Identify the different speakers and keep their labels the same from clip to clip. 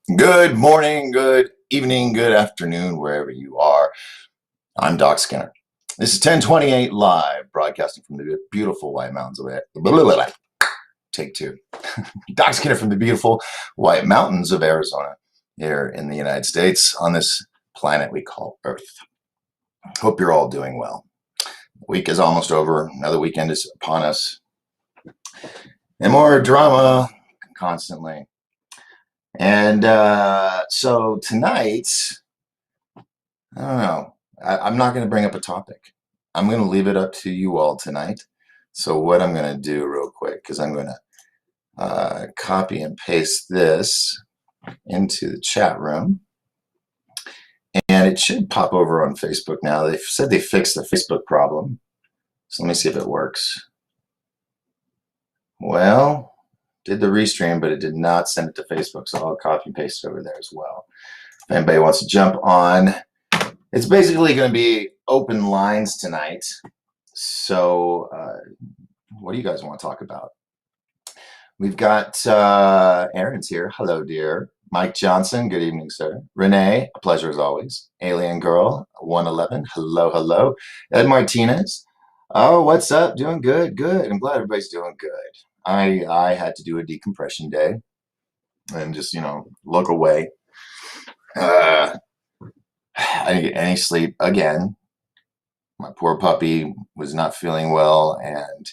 Speaker 1: Good morning, good evening, good afternoon, wherever you are. I'm Doc Skinner. This is 1028 Live, broadcasting from the beautiful White Mountains of Arizona. Take two. Doc Skinner from the beautiful White Mountains of Arizona, here in the United States, on this planet we call Earth. Hope you're all doing well. The week is almost over. Another weekend is upon us. And more drama constantly. And so tonight, I don't know. I'm not going to bring up a topic. I'm going to leave it up to you all tonight. So what I'm going to do real quick, because I'm going to copy and paste this into the chat room. And it should pop over on Facebook now. They've said they fixed the Facebook problem. So let me see if it works. Well, did the restream, but it did not send it to Facebook. So I'll copy and paste it over there as well. If anybody wants to jump on, it's basically going to be open lines tonight. So what do you guys want to talk about? We've got Aaron's here. Hello, dear. Mike Johnson. Good evening, sir. Renee. A pleasure as always. Alien Girl. 111. Hello, hello. Ed Martinez. Oh, what's up? Doing good. Good. I'm glad everybody's doing good. I had to do a decompression day and just, look away. I didn't get any sleep again. My poor puppy was not feeling well, and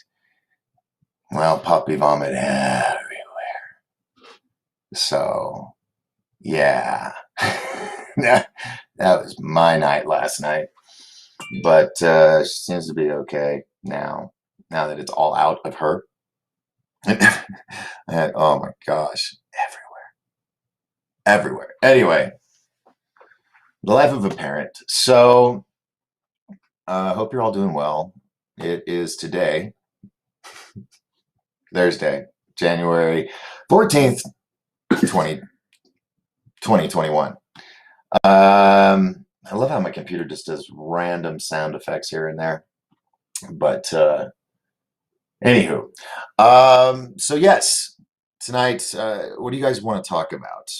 Speaker 1: puppy vomit everywhere. So, yeah, that was my night last night. But she seems to be okay now that it's all out of her. And, oh my gosh, everywhere. Anyway, the life of a parent. So, hope you're all doing well. It is today, Thursday, January 14th, 2021. I love how my computer just does random sound effects here and there. But anywho, so yes, tonight, what do you guys want to talk about?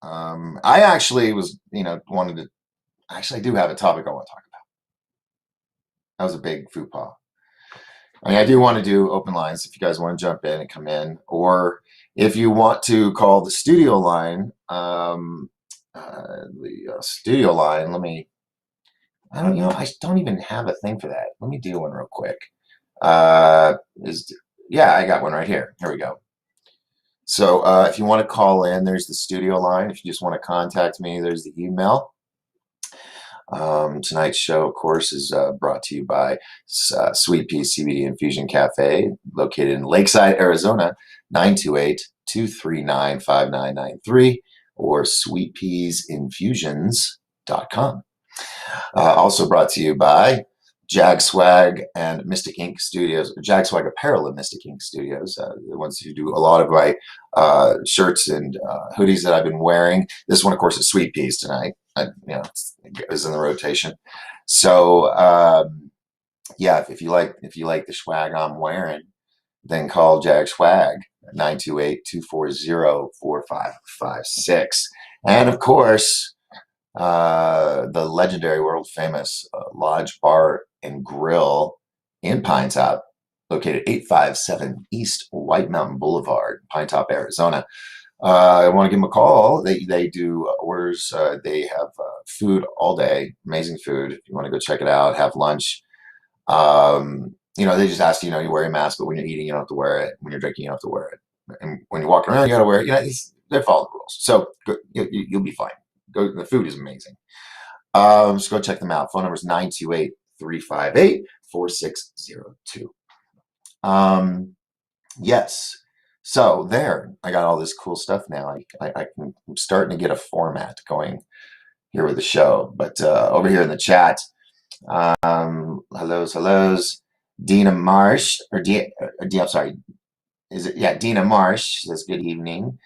Speaker 1: I actually was, I do have a topic I want to talk about. That was a big faux pas. I mean, I do want to do open lines if you guys want to jump in and come in, or if you want to call the studio line, studio line. I don't even have a thing for that. Let me do one real quick. I got one right here. Here we go. So if you want to call in, there's the studio line. If you just want to contact me, there's the email. Tonight's show, of course, is brought to you by Sweet Pea CBD Infusion Cafe, located in Lakeside, Arizona, 928-239-5993, or sweetpeasinfusions.com. Also brought to you by Jag Swag and Mystic Ink Studios, Jag Swag Apparel and Mystic Ink Studios, the ones who do a lot of my shirts and hoodies that I've been wearing. This one, of course, is Sweet Peas tonight. It is in the rotation. So if you like the swag I'm wearing, then call Jag Swag at 928-240-4556. And of course, the legendary, world famous Lodge Bar and Grill in Pine Top, located 857 East White Mountain Boulevard, Pine Top, Arizona. I want to give them a call. They do orders. They have food all day, amazing food. If you want to go check it out, have lunch. They just ask you wear a mask, but when you're eating, you don't have to wear it. When you're drinking, you don't have to wear it. And when you're walking around, you got to wear it. They follow the rules. So you'll be fine. The food is amazing. Just go check them out. Phone number is 928-358-4602. Yes. So there, I got all this cool stuff now. I'm starting to get a format going here with the show. But over here in the chat, hellos. Dina Marsh, I'm sorry. Is it? Yeah, Dina Marsh says good evening.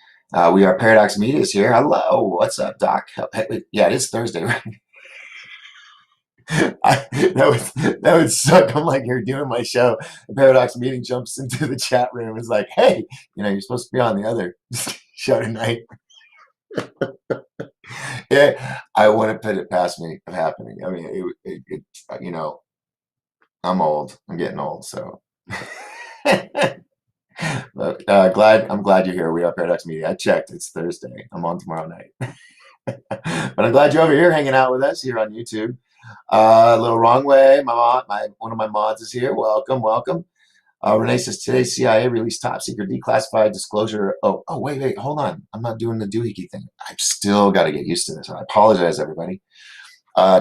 Speaker 1: We are Paradox Media's here. Hello, what's up, Doc? Yeah, it is Thursday, right? That would suck. I'm like, you're doing my show. The Paradox Meeting jumps into the chat room. It's like, hey, you're supposed to be on the other show tonight. Yeah, I wouldn't put it past me of happening. I mean, you know, I'm old. I'm getting old, so. But I'm glad you're here. We are Paradox Media. I checked. It's Thursday. I'm on tomorrow night. But I'm glad you're over here hanging out with us here on YouTube. A little wrong way. One of my mods is here. Welcome, welcome. Renee says today's CIA released top secret declassified disclosure. Wait, hold on. I'm not doing the doohickey thing. I've still got to get used to this. I apologize, everybody.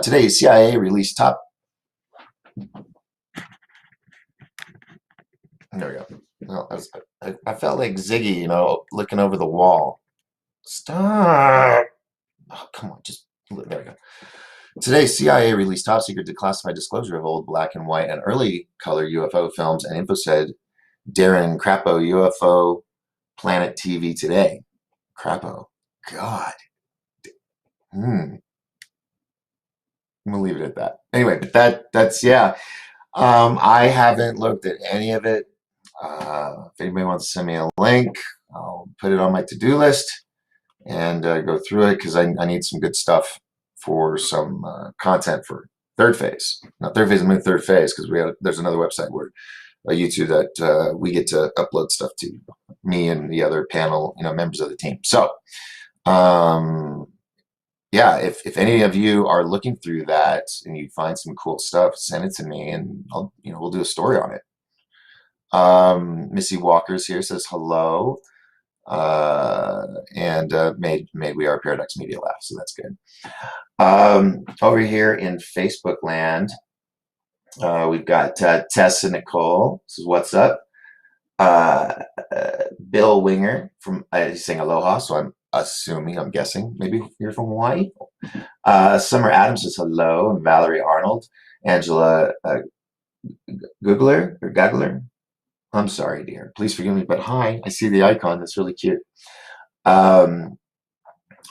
Speaker 1: Today, CIA released top. There we go. No, I felt like Ziggy, looking over the wall. Stop. Oh, come on, just there we go. Today, CIA released top secret declassified disclosure of old black and white and early color UFO films, and info said Darren Crapo UFO Planet TV Today. Crapo. God. I'm gonna leave it at that. Anyway, that's yeah. I haven't looked at any of it. If anybody wants to send me a link, I'll put it on my to-do list and go through it because I need some good stuff for some content for third phase. Not third phase, I mean third phase because there's another website where YouTube that we get to upload stuff to, me and the other panel, members of the team. So, yeah, if any of you are looking through that and you find some cool stuff, send it to me and we'll do a story on it. Missy Walker's here, says hello, and made We Are Paradox Media laugh, so that's good. Over here in Facebook land, we've got Tess and Nicole. This is what's up. Bill Winger from he's saying aloha, so I'm guessing maybe you're from Hawaii. Summer Adams says hello, and Valerie Arnold, Angela Gugler. I'm sorry, dear. Please forgive me, but hi. I see the icon. That's really cute. All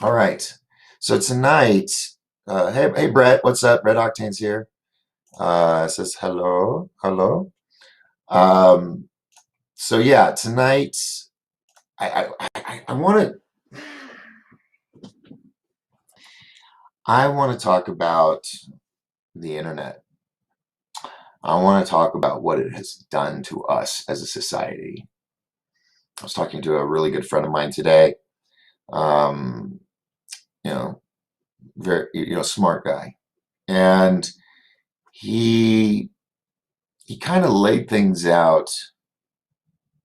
Speaker 1: right. So tonight, hey Brett, what's up? Red Octane's here. Says hello. So yeah, tonight I want to talk about the internet. I want to talk about what it has done to us as a society. I was talking to a really good friend of mine today. You know, very smart guy, and he kind of laid things out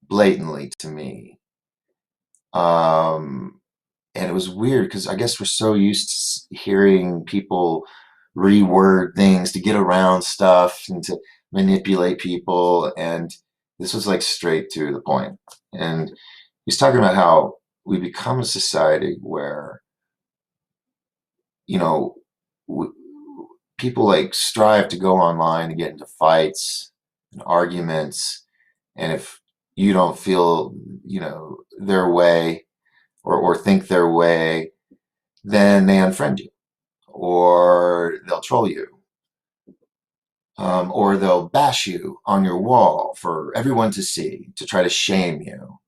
Speaker 1: blatantly to me. And it was weird because I guess we're so used to hearing people reword things to get around stuff and to manipulate people. And this was like straight to the point. And he's talking about how we become a society where, you know, people like strive to go online and get into fights and arguments. And if you don't feel, their way or think their way, then they unfriend you or they'll troll you. Or they'll bash you on your wall for everyone to see to try to shame you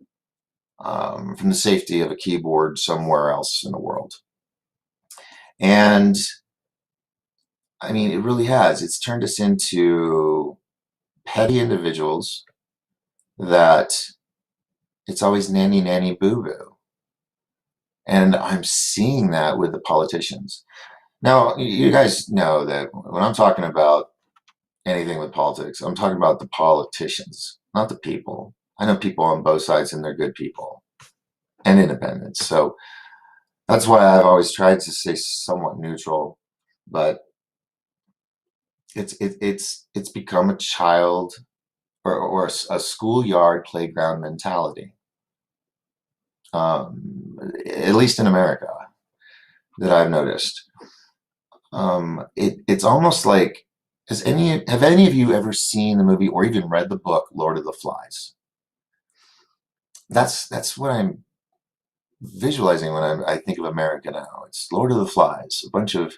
Speaker 1: from the safety of a keyboard somewhere else in the world. And I mean, it really has. It's turned us into petty individuals that it's always nanny, nanny, boo boo. And I'm seeing that with the politicians. Now, you guys know that when I'm talking about anything with politics, I'm talking about the politicians, not the people. I know people on both sides and they're good people and independents. So that's why I've always tried to stay somewhat neutral, but it's become a child or a schoolyard playground mentality, at least in America, that I've noticed. It's almost like, have any of you ever seen the movie or even read the book Lord of the Flies? That's what I'm visualizing when I think of America now. It's Lord of the Flies, a bunch of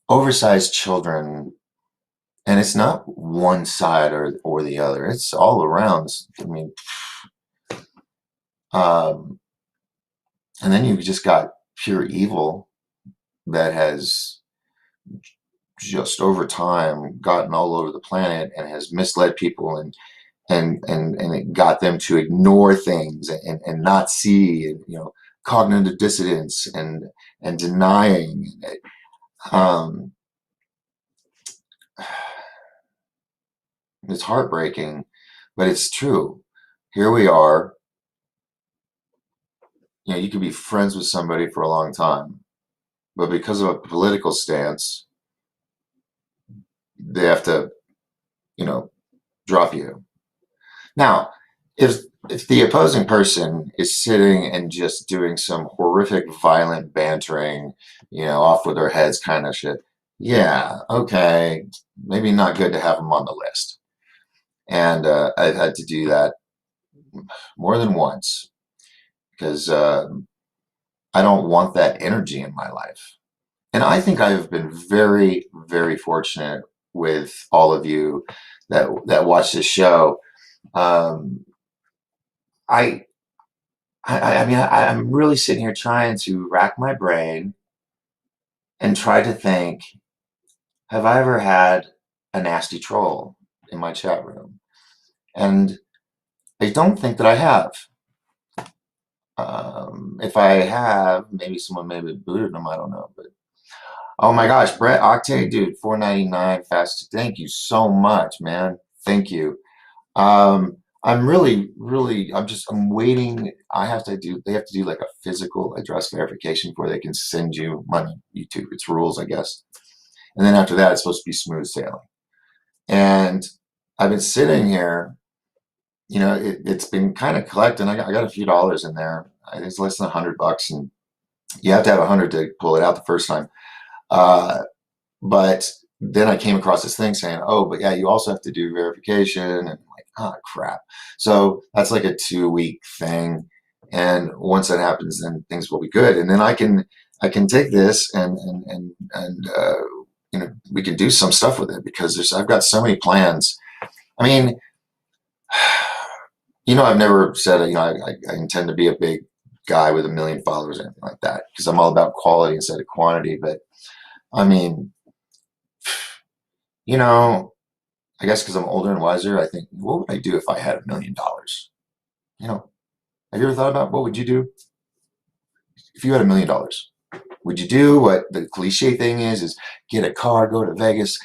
Speaker 1: oversized children, and it's not one side or the other. It's all around. I mean, And then you've just got pure evil that has just over time gotten all over the planet and has misled people and it got them to ignore things and not see, and cognitive dissonance and denying. um it's heartbreaking, but it's true. Here we are. You could be friends with somebody for a long time, but because of a political stance, they have to, drop you. Now, if the opposing person is sitting and just doing some horrific, violent bantering, off with their heads kind of shit, yeah, okay, maybe not good to have them on the list. And I've had to do that more than once because I don't want that energy in my life. And I think I've been very, very fortunate with all of you that watch this show. Um, I, I mean, I'm really sitting here trying to rack my brain and try to think, have I ever had a nasty troll in my chat room? And I don't think that I have. If I have, maybe someone maybe booted them. I don't know. But oh my gosh, Brett Octane, dude, $4.99 fast. Thank you so much, man. Thank you. I'm really, I'm waiting. They have to do like a physical address verification before they can send you money. YouTube, it's rules, I guess. And then after that, it's supposed to be smooth sailing. And I've been sitting here, it's been kind of collecting. I got a few dollars in there. I think it's less than $100, and you have to have 100 to pull it out the first time. But then I came across this thing saying, oh, but yeah, you also have to do verification. And I'm like, oh, crap. So that's like a 2-week thing. And once that happens, then things will be good. And then I can take this and we can do some stuff with it because I've got so many plans. I mean, I've never said, I intend to be a big guy with 1 million followers or anything like that because I'm all about quality instead of quantity. But I mean, I guess because I'm older and wiser, I think, what would I do if I had $1 million? Have you ever thought about what would you do if you had $1 million? Would you do what the cliche thing is get a car, go to Vegas,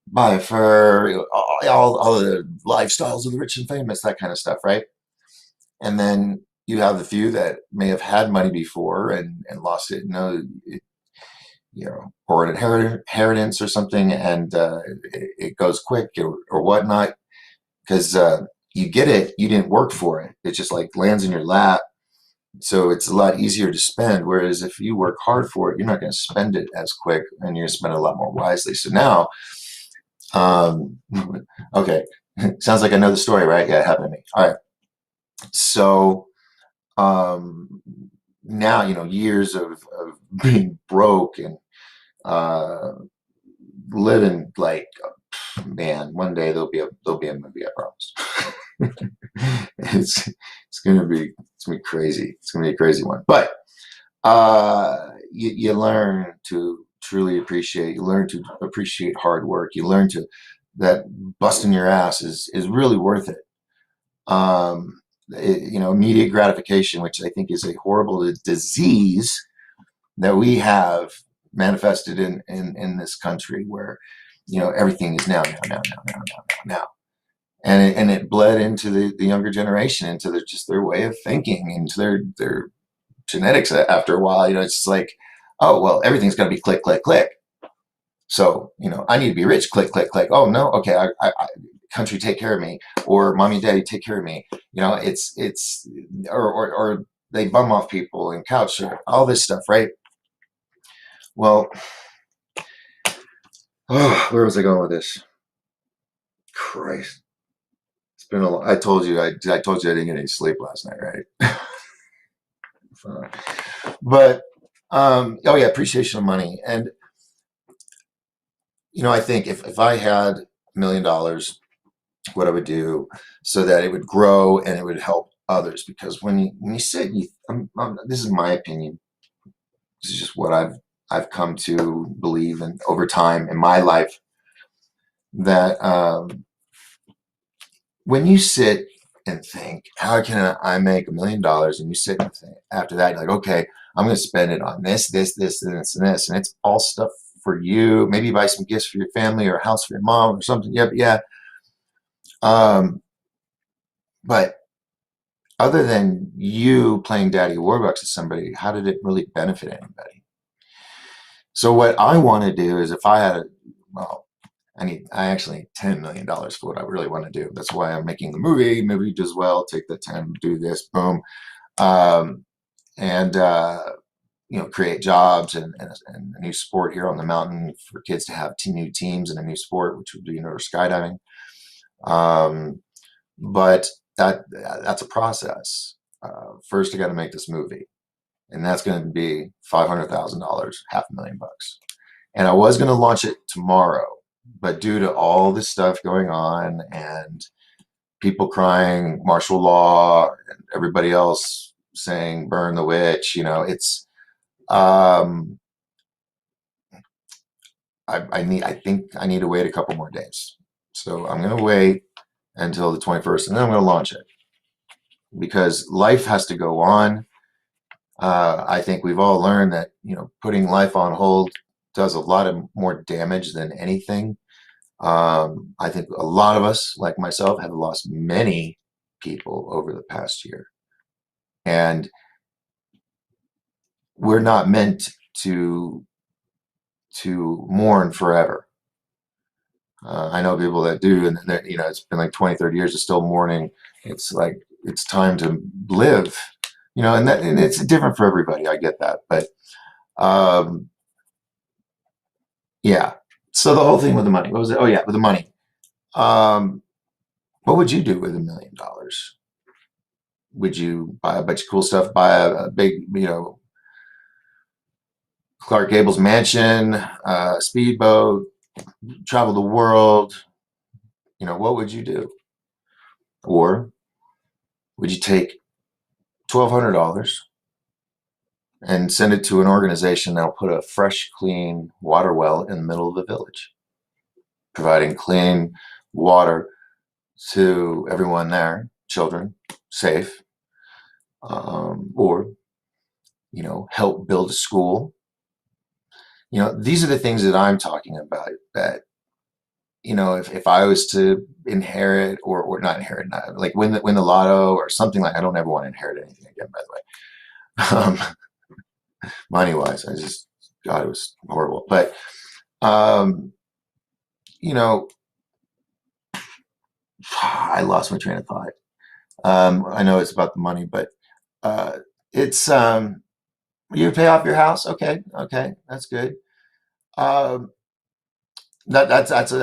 Speaker 1: buy a fur, all the lifestyles of the rich and famous, that kind of stuff, right? And then you have the few that may have had money before and lost it, or an inheritance or something, and it goes quick or whatnot, because you get it, you didn't work for it. It just like lands in your lap. So it's a lot easier to spend. Whereas if you work hard for it, you're not going to spend it as quick and you're going to spend it a lot more wisely. So now, okay, sounds like I know the story, right? Yeah, it happened to me. All right. So now, years of being broke and living like, man, one day there'll be a movie, I promise. it's gonna be crazy. It's gonna be a crazy one. But you learn to truly appreciate. You learn to appreciate hard work. You learn that busting your ass is really worth it. Immediate gratification, which I think is a horrible disease that we have manifested in this country, where everything is now, and it bled into the younger generation, into their way of thinking, into their genetics. After a while, it's just like, oh well, everything's got to be click click click. So I need to be rich. Click click click. Oh no, okay, I country, take care of me, or mommy and daddy, take care of me. It's or they bum off people and couch, or all this stuff, right? Well, where was I going with this? Christ, it's been a long. I told you I didn't get any sleep last night, right? But oh yeah, appreciation of money. And I think if I had $1 million, what I would do so that it would grow and it would help others, because when you sit, this is my opinion. This is just what I've come to believe in over time in my life, that when you sit and think, how can I make $1 million? And you sit and think, after that, you're like, okay, I'm going to spend it on this, this, this, and this, and this. And it's all stuff for you. Maybe buy some gifts for your family or a house for your mom or something. Yep, yeah. But other than you playing Daddy Warbucks to somebody, how did it really benefit anybody? So what I want to do is, if I had well, I actually need $10 million for what I really want to do. That's why I'm making the movie. Movie does well, take the 10, do this, boom. And create jobs and a new sport here on the mountain for kids to have new teams and a new sport, which would be skydiving. But that's a process. First, I got to make this movie, and that's going to be $500,000, $500,000. And I was going to launch it tomorrow, but due to all this stuff going on and people crying martial law and everybody else saying burn the witch, it's I think I need to wait a couple more days. So I'm going to wait until the 21st, and then I'm going to launch it, because life has to go on. I think we've all learned that, putting life on hold does a lot of more damage than anything. I think a lot of us, like myself, have lost many people over the past year. And we're not meant to mourn forever. I know people that do, and it's been like 20, 30 years of still mourning. It's like, it's time to live, and it's different for everybody. I get that. But yeah. So the whole thing with the money, what was it? Oh yeah, with the money. What would you do with $1 million? Would you buy a bunch of cool stuff, buy a big, Clark Gable's mansion, speedboat, travel the world? What would you do? Or would you take $1,200 and send it to an organization that'll put a fresh, clean water well in the middle of the village, providing clean water to everyone there, children, safe, or help build a school? These are the things that I'm talking about, that if I was to inherit or not inherit, like win the lotto or something, like, I don't ever want to inherit anything again, by the way. Money wise, God, it was horrible. But I lost my train of thought. I know it's about the money, but it's you pay off your house. Okay, that's good. That's it's a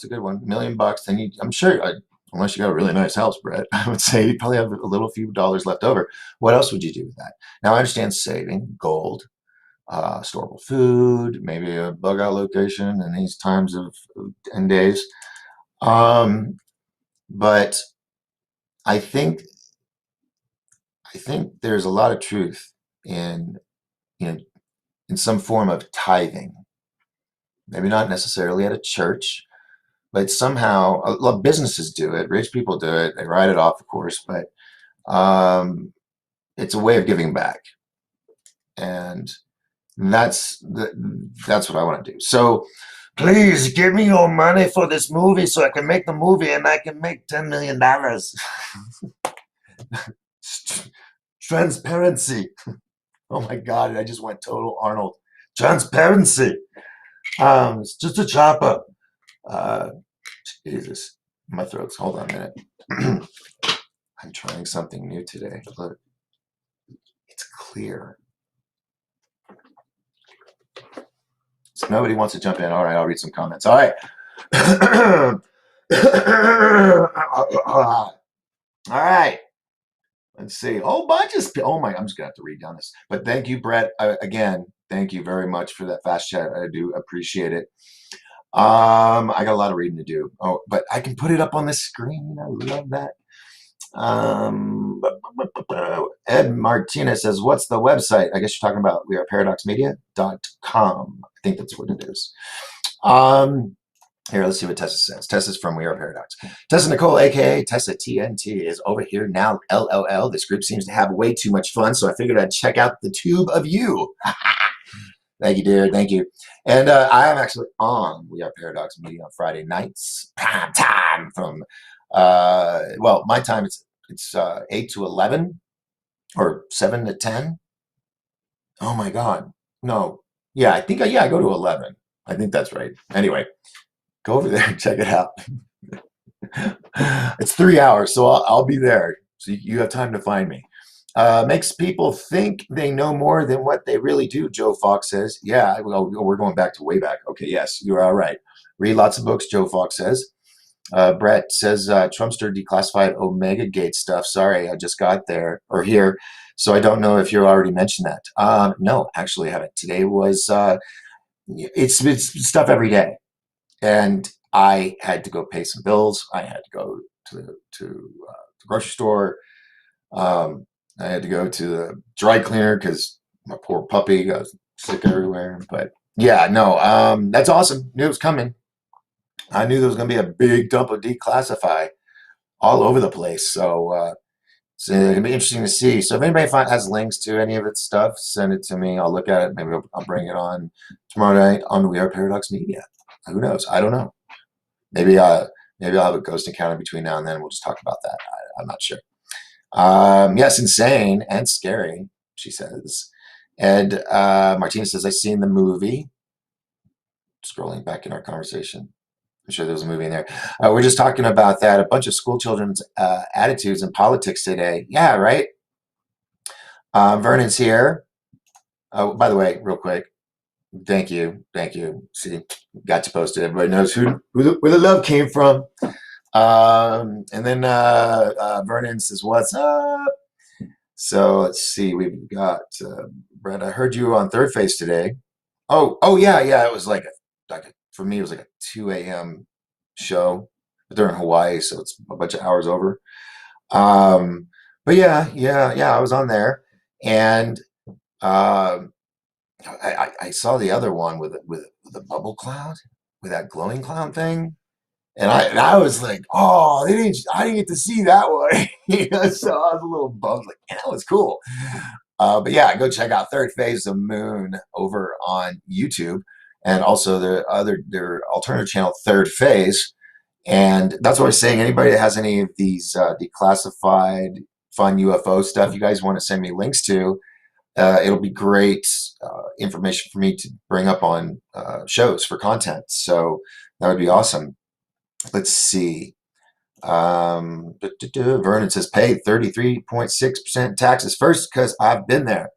Speaker 1: good one. $1 million. Then I'm sure, unless you got a really nice house, Brett, I would say you probably have a few dollars left over. What else would you do with that? Now I understand saving, gold, storable food, maybe a bug out location in these times of 10 days. But I think there's a lot of truth in some form of tithing. Maybe not necessarily at a church, but somehow a lot of businesses do it. Rich people do it. They write it off, of course, but it's a way of giving back, and that's what I want to do. So please give me your money for this movie so I can make the movie and I can make $10 million. Transparency. Oh my God, I just went total Arnold. Transparency. It's just a chopper. Jesus, my throat's, hold on a minute. I'm trying something new today. Look, it's clear. So nobody wants to jump in. All right, I'll read some comments. All right. All right. Let's see. Oh, bunches. Oh my, I'm just gonna have to read down this. But thank you, Brett. Again, thank you very much for that fast chat. I do appreciate it. I got a lot of reading to do. Oh, but I can put it up on the screen. I love that. Ed Martinez says, what's the website? I guess you're talking about weareparadoxmedia.com. I think that's what it is. Here, let's see what Tessa says. Tessa's from We Are Paradox. Tessa Nicole, aka Tessa TNT, is over here now. LLL. This group seems to have way too much fun, so I figured I'd check out the tube of you. Thank you, dear. Thank you. And I am actually on We Are Paradox Media on Friday nights, prime time from, well, my time it's 8 to 11 or 7 to 10. Oh my God. No. Yeah, I think, I go to 11. I think that's right. Anyway, go over there and check it out. It's 3 hours, so I'll be there. So you have time to find me. Makes people think they know more than what they really do, Joe Fox says. Yeah, well, we're going back to way back. Okay, yes, you're all right. Read lots of books, Joe Fox says. Brett says, Trumpster declassified Omega Gate stuff. Sorry, I just got there or here, so I don't know if you already mentioned that. No, actually I haven't. Today was, it's stuff every day. And I had to go pay some bills. I had to go to the grocery store. I had to go to the dry cleaner because my poor puppy got sick everywhere. But yeah, no, that's awesome. Knew it was coming. I knew there was going to be a big dump of declassify all over the place. So it's going to be interesting to see. So if anybody has links to any of its stuff, send it to me. I'll look at it. Maybe I'll bring it on tomorrow night on We Are Paradox Media. Who knows? I don't know. Maybe I'll have a ghost encounter between now and then. We'll just talk about that. I'm not sure. Yes, insane and scary, she says. Ed Martinez says, I've seen the movie. Scrolling back in our conversation. I'm sure there was a movie in there. We're just talking about that. A bunch of school children's attitudes in politics today. Yeah, right? Vernon's here. By the way, real quick, thank you. See, got to post it. Everybody knows where the love came from. And then Vernon says, what's up? So let's see. We've got Brett. I heard you on Third Face today. Oh yeah. It was for me, it was like a 2 a.m. show, but they're in Hawaii, so it's a bunch of hours over. But yeah, I was on there, and I saw the other one with the bubble cloud, with that glowing cloud thing. And I was like, oh, I didn't get to see that one. So I was a little bummed, like, yeah, that was cool. But yeah, go check out Third Phase of Moon over on YouTube, and also their alternative channel, Third Phase. And that's what I was saying. Anybody that has any of these declassified fun UFO stuff you guys want to send me links to, it'll be great information for me to bring up on shows for content. So that would be awesome. Let's see. Vernon says paid 33.6% taxes first because I've been there.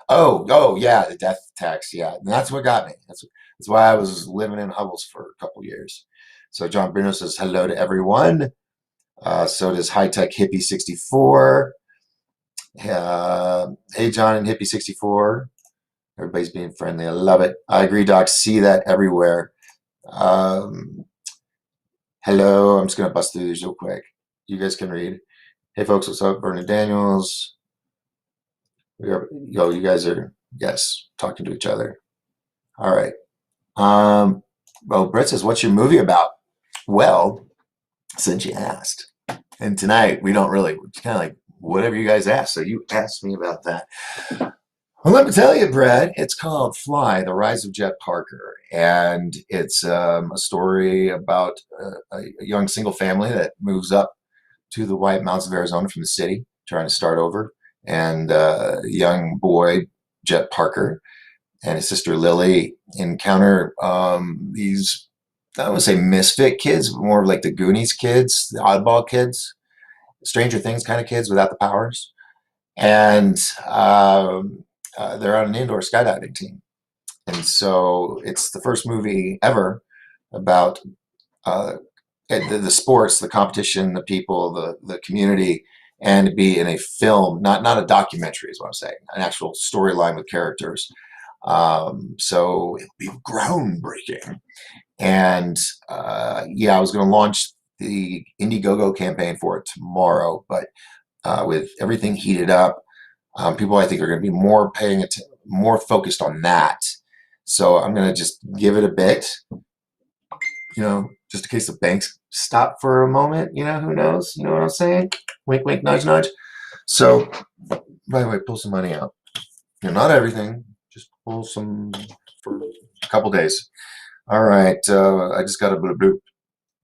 Speaker 1: Oh yeah, the death tax. Yeah, and that's what got me. That's why I was living in hovels for a couple years. So John Bruno says hello to everyone. So does High Tech Hippie 64. Hey John and Hippie 64. Everybody's being friendly. I love it. I agree, Doc. See that everywhere. Hello, I'm just going to bust through these real quick. You guys can read. Hey, folks, what's up? Vernon Daniels. You guys are, yes, talking to each other. All right. Well, Brett says, what's your movie about? Well, since you asked. And tonight, we don't really, it's kind of like whatever you guys ask. So you asked me about that. Well, let me tell you, Brett, it's called Fly, The Rise of Jet Parker. And it's a story about a young single family that moves up to the White Mountains of Arizona from the city, trying to start over. And a young boy, Jet Parker, and his sister Lily encounter these, I don't want to say misfit kids, but more like the Goonies kids, the oddball kids, Stranger Things kind of kids without the powers. And they're on an indoor skydiving team. And so it's the first movie ever about the sports, the competition, the people, the community, and to be in a film, not a documentary is what I'm saying, an actual storyline with characters. So it'll be groundbreaking. And yeah, I was going to launch the Indiegogo campaign for it tomorrow, but with everything heated up, people I think are going to be more focused on that. So I'm going to just give it a bit, just in case the banks stop for a moment. Who knows? You know what I'm saying? Wink, wink, nudge, nudge. So, by the way, pull some money out. Not everything, just pull some for a couple days. All right, I just got a bloop bloop.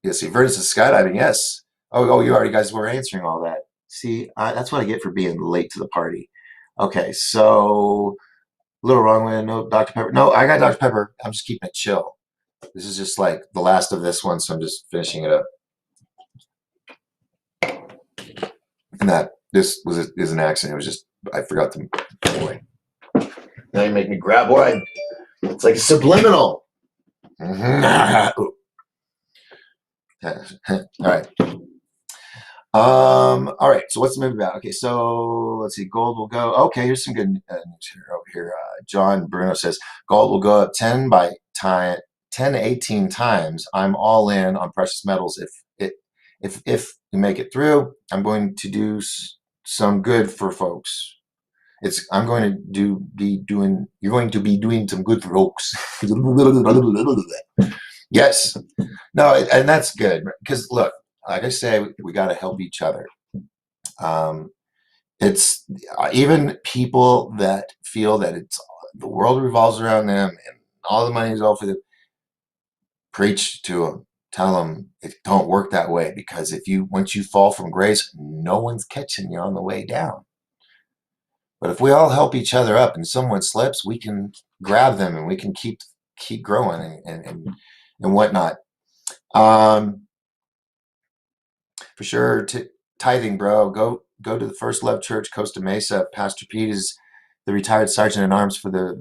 Speaker 1: Yeah, see, Vertus is skydiving. Yes. Oh, you already guys were answering all that. See, that's what I get for being late to the party. Okay, so a little wrong way. No Dr. Pepper. No, I got Dr. Pepper. I'm just keeping it chill. This is just like the last of this one, so I'm just finishing it up. And that this is an accident. It was just I forgot to anyway. Now you make me grab one. It's like a subliminal. All right. All right. So what's the movie about? Okay. So let's see. Gold will go. Okay. Here's some good news here. Over here, John Bruno says gold will go up 10 to 18 times. I'm all in on precious metals. If you make it through, I'm going to do some good for folks. I'm going to you're going to be doing some good for folks. Yes. No, and that's good because look, like I say, we got to help each other. It's even people that feel that the world revolves around them and all the money is all for them. Preach to them, tell them it don't work that way, because once you fall from grace, no one's catching you on the way down. But if we all help each other up and someone slips, we can grab them and we can keep growing and whatnot. For sure, tithing, bro. Go to the First Love Church, Costa Mesa. Pastor Pete is the retired sergeant in arms for the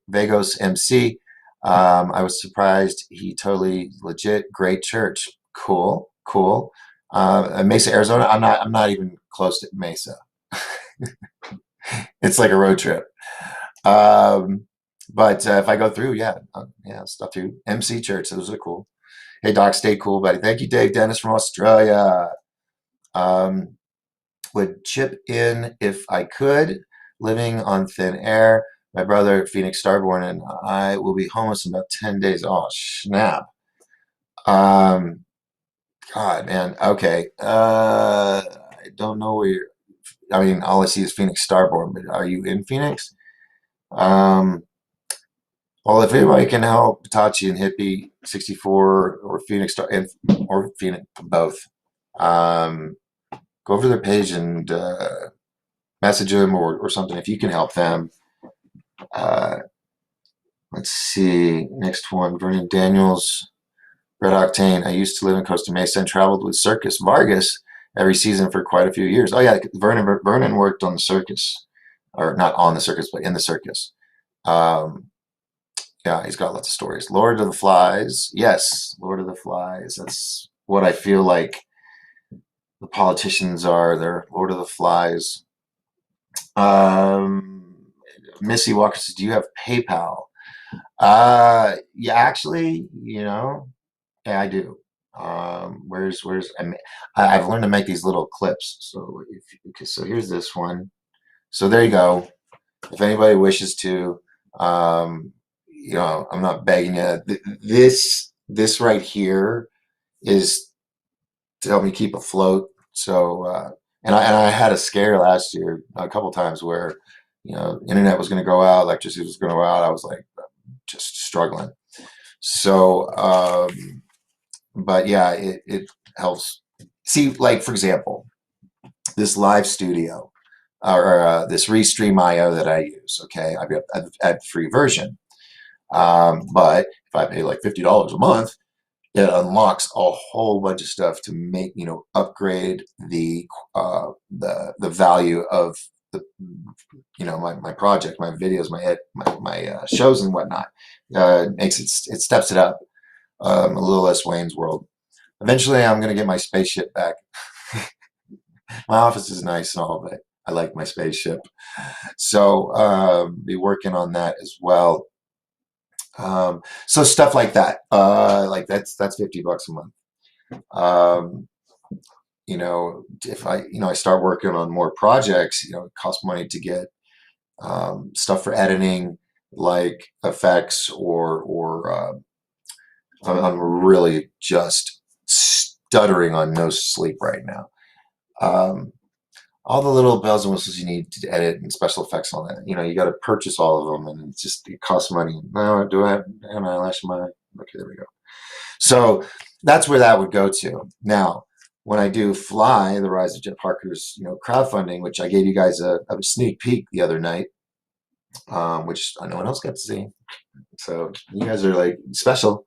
Speaker 1: Vagos MC. I was surprised. He totally legit. Great church. Cool. Mesa, Arizona. I'm not even close to Mesa. It's like a road trip. But if I go through, stuff through MC Church. Those are cool. Hey, Doc, stay cool, buddy. Thank you, Dave Dennis from Australia. Would chip in if I could. Living on thin air. My brother, Phoenix Starborn, and I will be homeless in about 10 days. Oh, snap. God, man. Okay. I don't know where you're. I mean, all I see is Phoenix Starborn, but are you in Phoenix? Well, if anybody can help Tachi and Hippie 64 or Phoenix or Phoenix, both, go over to their page and message them or something if you can help them. Let's see. Next one, Vernon Daniels, Red Octane. I used to live in Costa Mesa and traveled with Circus Vargas every season for quite a few years. Oh yeah, Vernon worked on the circus, or not on the circus, but in the circus. Yeah, he's got lots of stories. Lord of the Flies. Yes, Lord of the Flies. That's what I feel like the politicians are. They're Lord of the Flies. Missy Walker says, do you have PayPal? Yeah, actually, yeah, I do. I've learned to make these little clips. So so here's this one. So there you go. If anybody wishes to, I'm not begging you. This right here is to help me keep afloat. So, and I had a scare last year a couple times where, internet was going to go out, electricity was going to go out. I was like just struggling. So, but yeah, it helps. See, like for example, this live studio or this Restream.io that I use. Okay, I've had the free version, but if I pay like $50 a month, it unlocks a whole bunch of stuff to make upgrade the value of the my project, my videos, my shows and whatnot. It steps it up a little less Wayne's World. Eventually, I'm gonna get my spaceship back. My office is nice and all, but I like my spaceship. So be working on that as well. So stuff like that, like that's $50 a month. Um, if I start working on more projects, it costs money to get stuff for editing, like effects, or I'm really just stuttering on no sleep right now. Um, all the little bells and whistles you need to edit and special effects on that. You got to purchase all of them, and it costs money. No, do I have an eyelash in my eye? Okay, there we go. So that's where that would go to. Now, when I do Fly, The Rise of Jet Parker's, crowdfunding, which I gave you guys a sneak peek the other night, which no one else got to see. So you guys are like special.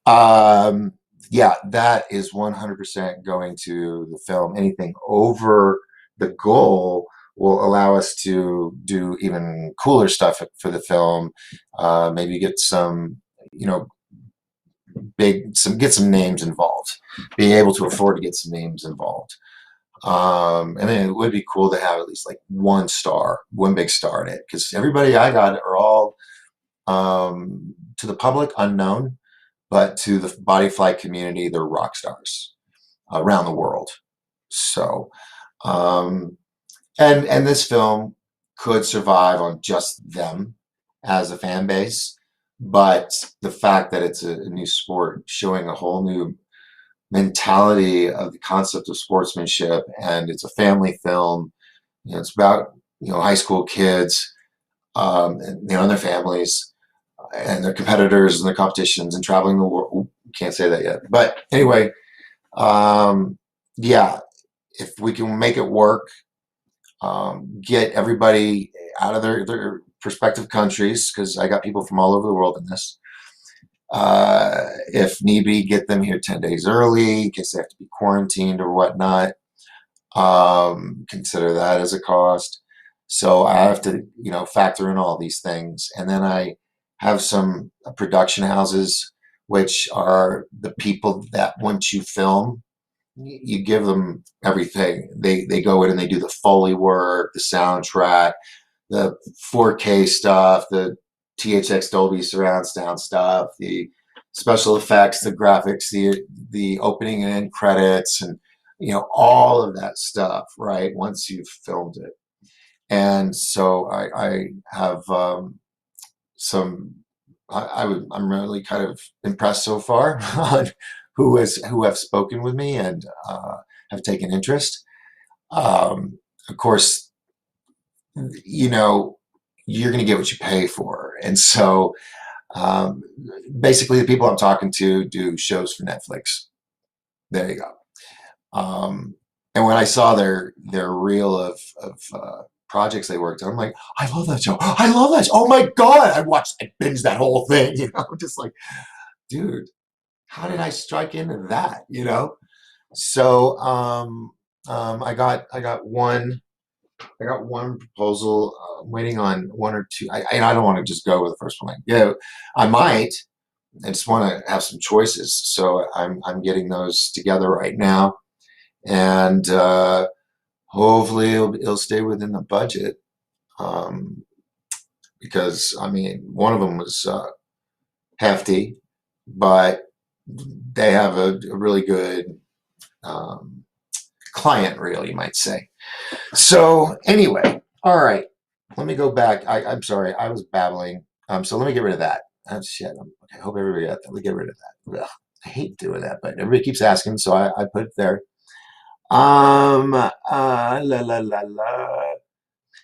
Speaker 1: Yeah, that is 100% going to the film. Anything over the goal will allow us to do even cooler stuff for the film. Maybe get some, get some names involved. Being able to afford to get some names involved. And then it would be cool to have at least like one big star in it, because everybody I got are all to the public unknown, but to the body flight community, they're rock stars around the world. So, and this film could survive on just them as a fan base, but the fact that it's a new sport showing a whole new mentality of the concept of sportsmanship, and it's a family film. It's about high school kids, and their families and their competitors and their competitions and traveling the world. Can't say that yet, but anyway, yeah, if we can make it work, get everybody out of their respective countries, because I got people from all over the world in this. If need be, get them here 10 days early in case they have to be quarantined or whatnot. Consider that as a cost. So I have to, factor in all these things. And then I have some production houses, which are the people that once you film, you give them everything. They go in and they do the Foley work, the soundtrack, the 4K stuff, the THX Dolby surround sound stuff, the special effects, the graphics, the opening and end credits, and all of that stuff, right? Once you've filmed it. And so I have I'm really kind of impressed so far on who have spoken with me and have taken interest. Of course, you're going to get what you pay for, and so basically the people I'm talking to do shows for Netflix. There you go. And when I saw their reel of projects they worked on, I'm like, I love that show. I love that show. Oh my God. I binged that whole thing, just like, dude, how did I strike into that, So, I got one proposal, waiting on one or two. I don't want to just go with the first one. I might. I just want to have some choices. So I'm getting those together right now. And, hopefully it'll stay within the budget, because one of them was hefty, but they have a really good client reel, you might say. So anyway, all right, let me go back. I'm sorry, I was babbling. So let me get rid of that. Shit. I hope everybody got that. Let me get rid of that. Ugh, I hate doing that, but everybody keeps asking, so I put it there. La la la la.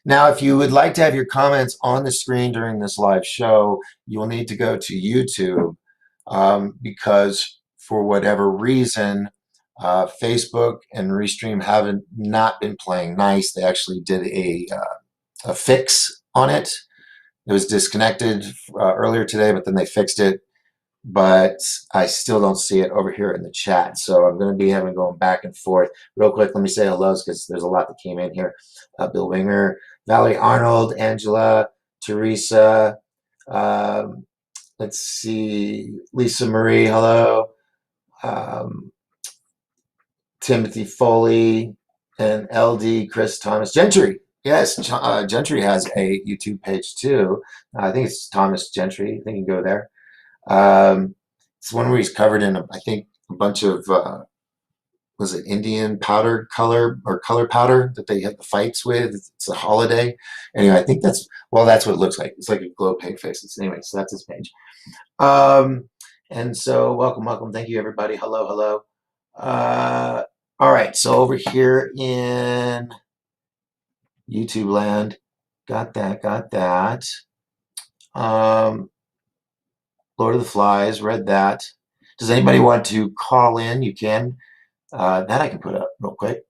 Speaker 1: Now, if you would like to have your comments on the screen during this live show, you will need to go to YouTube, because for whatever reason, Facebook and Restream haven't not been playing nice. They actually did a fix on it. It was disconnected earlier today, but then they fixed it. But I still don't see it over here in the chat. So I'm going to be going back and forth. Real quick, let me say hellos, because there's a lot that came in here. Bill Winger, Valerie Arnold, Angela, Teresa, let's see, Lisa Marie, hello. Timothy Foley, and LD Chris Thomas. Gentry. Yes, Gentry has a YouTube page too. I think it's Thomas Gentry. I think you can go there. It's one where he's covered in, I think, a bunch of was it Indian powder color or color powder that they had the fights with. It's a holiday. Anyway, I think that's what it looks like. It's like a glow paint face. Anyway, so that's his page. And so welcome. Thank you, everybody. Hello. All right. So over here in YouTube land, got that. Lord of the Flies, read that. Does anybody want to call in? You can. That I can put up real quick.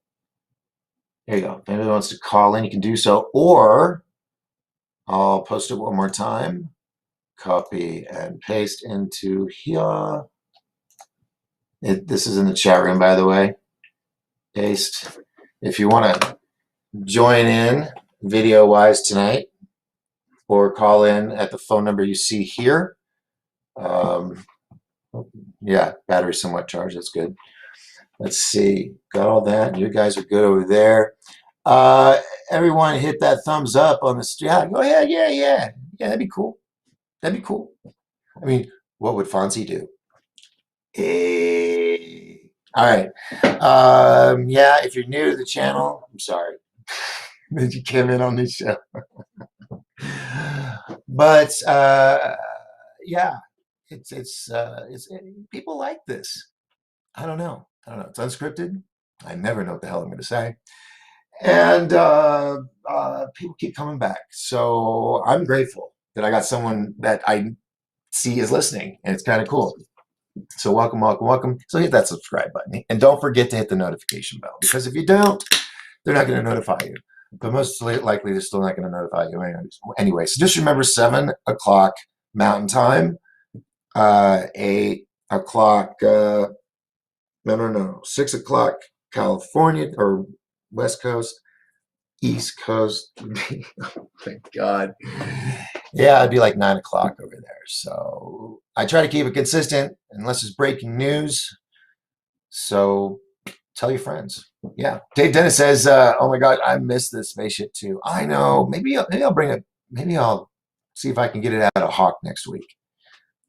Speaker 1: There you go. If anybody wants to call in, you can do so. Or I'll post it one more time. Copy and paste into here. This is in the chat room, by the way. Paste. If you want to join in video-wise tonight, or call in at the phone number you see here. Yeah, battery somewhat charged. That's good. Let's see. Got all that. You guys are good over there. Everyone hit that thumbs up on the stream. Oh, yeah. Yeah, that'd be cool. I mean, what would Fonzie do? Hey. All right. Yeah, if you're new to the channel, I'm sorry that you came in on this show. But yeah, it's people like this. I don't know. It's unscripted. I never know what the hell I'm going to say. And people keep coming back. So I'm grateful that I got someone that I see is listening, and it's kind of cool. So welcome. So hit that subscribe button. And don't forget to hit the notification bell, because if you don't, they're not going to notify you. But most likely, they're still not going to notify you anyway. So just remember 7 o'clock Mountain Time, 8 o'clock, no, 6 o'clock California or West Coast, East Coast. Oh, thank God. Yeah, it'd be like 9 o'clock over there. So I try to keep it consistent unless it's breaking news. So tell your friends. Yeah. Dave Dennis says, oh my God, I missed this spaceship too. I know. Maybe I'll bring it. Maybe I'll see if I can get it out of Hawk next week.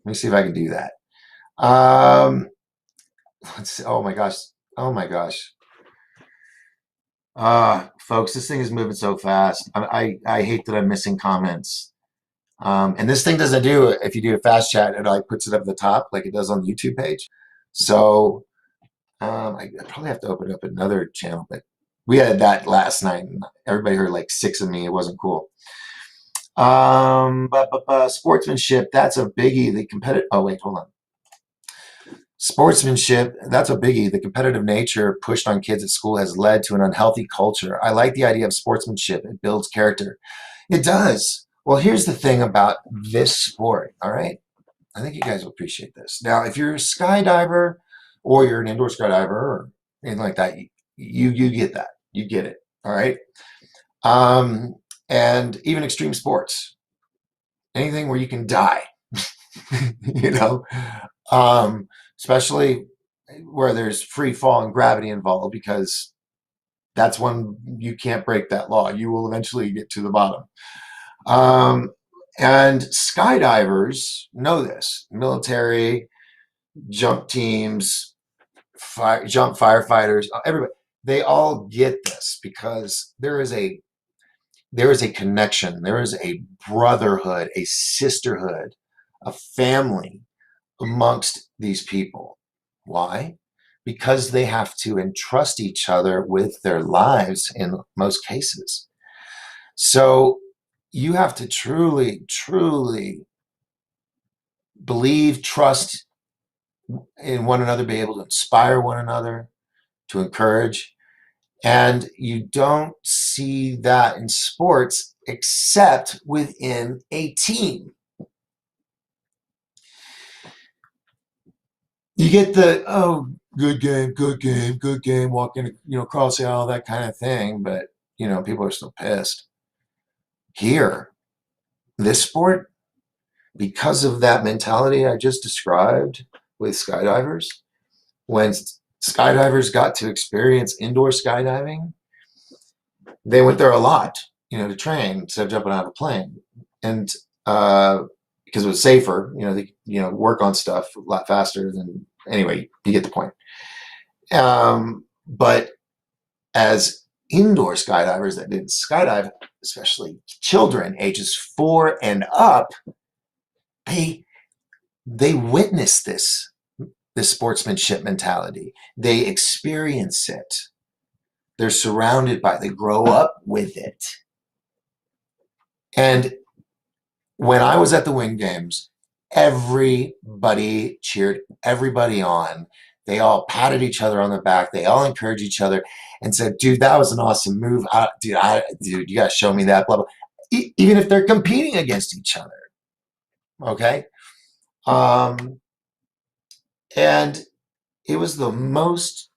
Speaker 1: Let me see if I can do that. Let's see. Oh my gosh. Folks, this thing is moving so fast. I hate that I'm missing comments. And this thing doesn't do it. If you do a fast chat, it like puts it up at the top like it does on the YouTube page. So I probably have to open up another channel, but we had that last night and everybody heard like 6 of me. It wasn't cool. Sportsmanship, that's a biggie. The competitive, oh wait, hold on. Sportsmanship, that's a biggie. The competitive nature pushed on kids at school has led to an unhealthy culture. I like the idea of sportsmanship. It builds character. It does. Well, here's the thing about this sport, all right? I think you guys will appreciate this. Now, if you're a skydiver or you're an indoor skydiver or anything like that, you get that. You get it, all right? And even extreme sports, anything where you can die, you know? Especially where there's free fall and gravity involved, because that's when you can't break that law. You will eventually get to the bottom. And skydivers know this. Military, jump teams, jump firefighters, everybody, they all get this because there is a connection, there is a brotherhood, a sisterhood, a family amongst these people. Why? Because they have to entrust each other with their lives in most cases. So you have to truly believe, trust in one another, be able to inspire one another, to encourage. And you don't see that in sports except within a team. You get the, oh, good game, walking, across the aisle, that kind of thing. But, people are still pissed. Here, this sport, because of that mentality I just described with skydivers, when skydivers got to experience indoor skydiving, they went there a lot, to train instead of jumping out of a plane. And because it was safer, they work on stuff a lot faster than Anyway, you get the point. But as indoor skydivers that didn't skydive, especially children ages 4 and up, they witness this sportsmanship mentality. They experience it. They're surrounded by it. They grow up with it. And when I was at the Wing Games, everybody cheered everybody on. They all patted each other on the back. They all encouraged each other and said, dude, that was an awesome move. Dude, you got to show me that, blah, blah. Even if they're competing against each other. Okay. And it was the most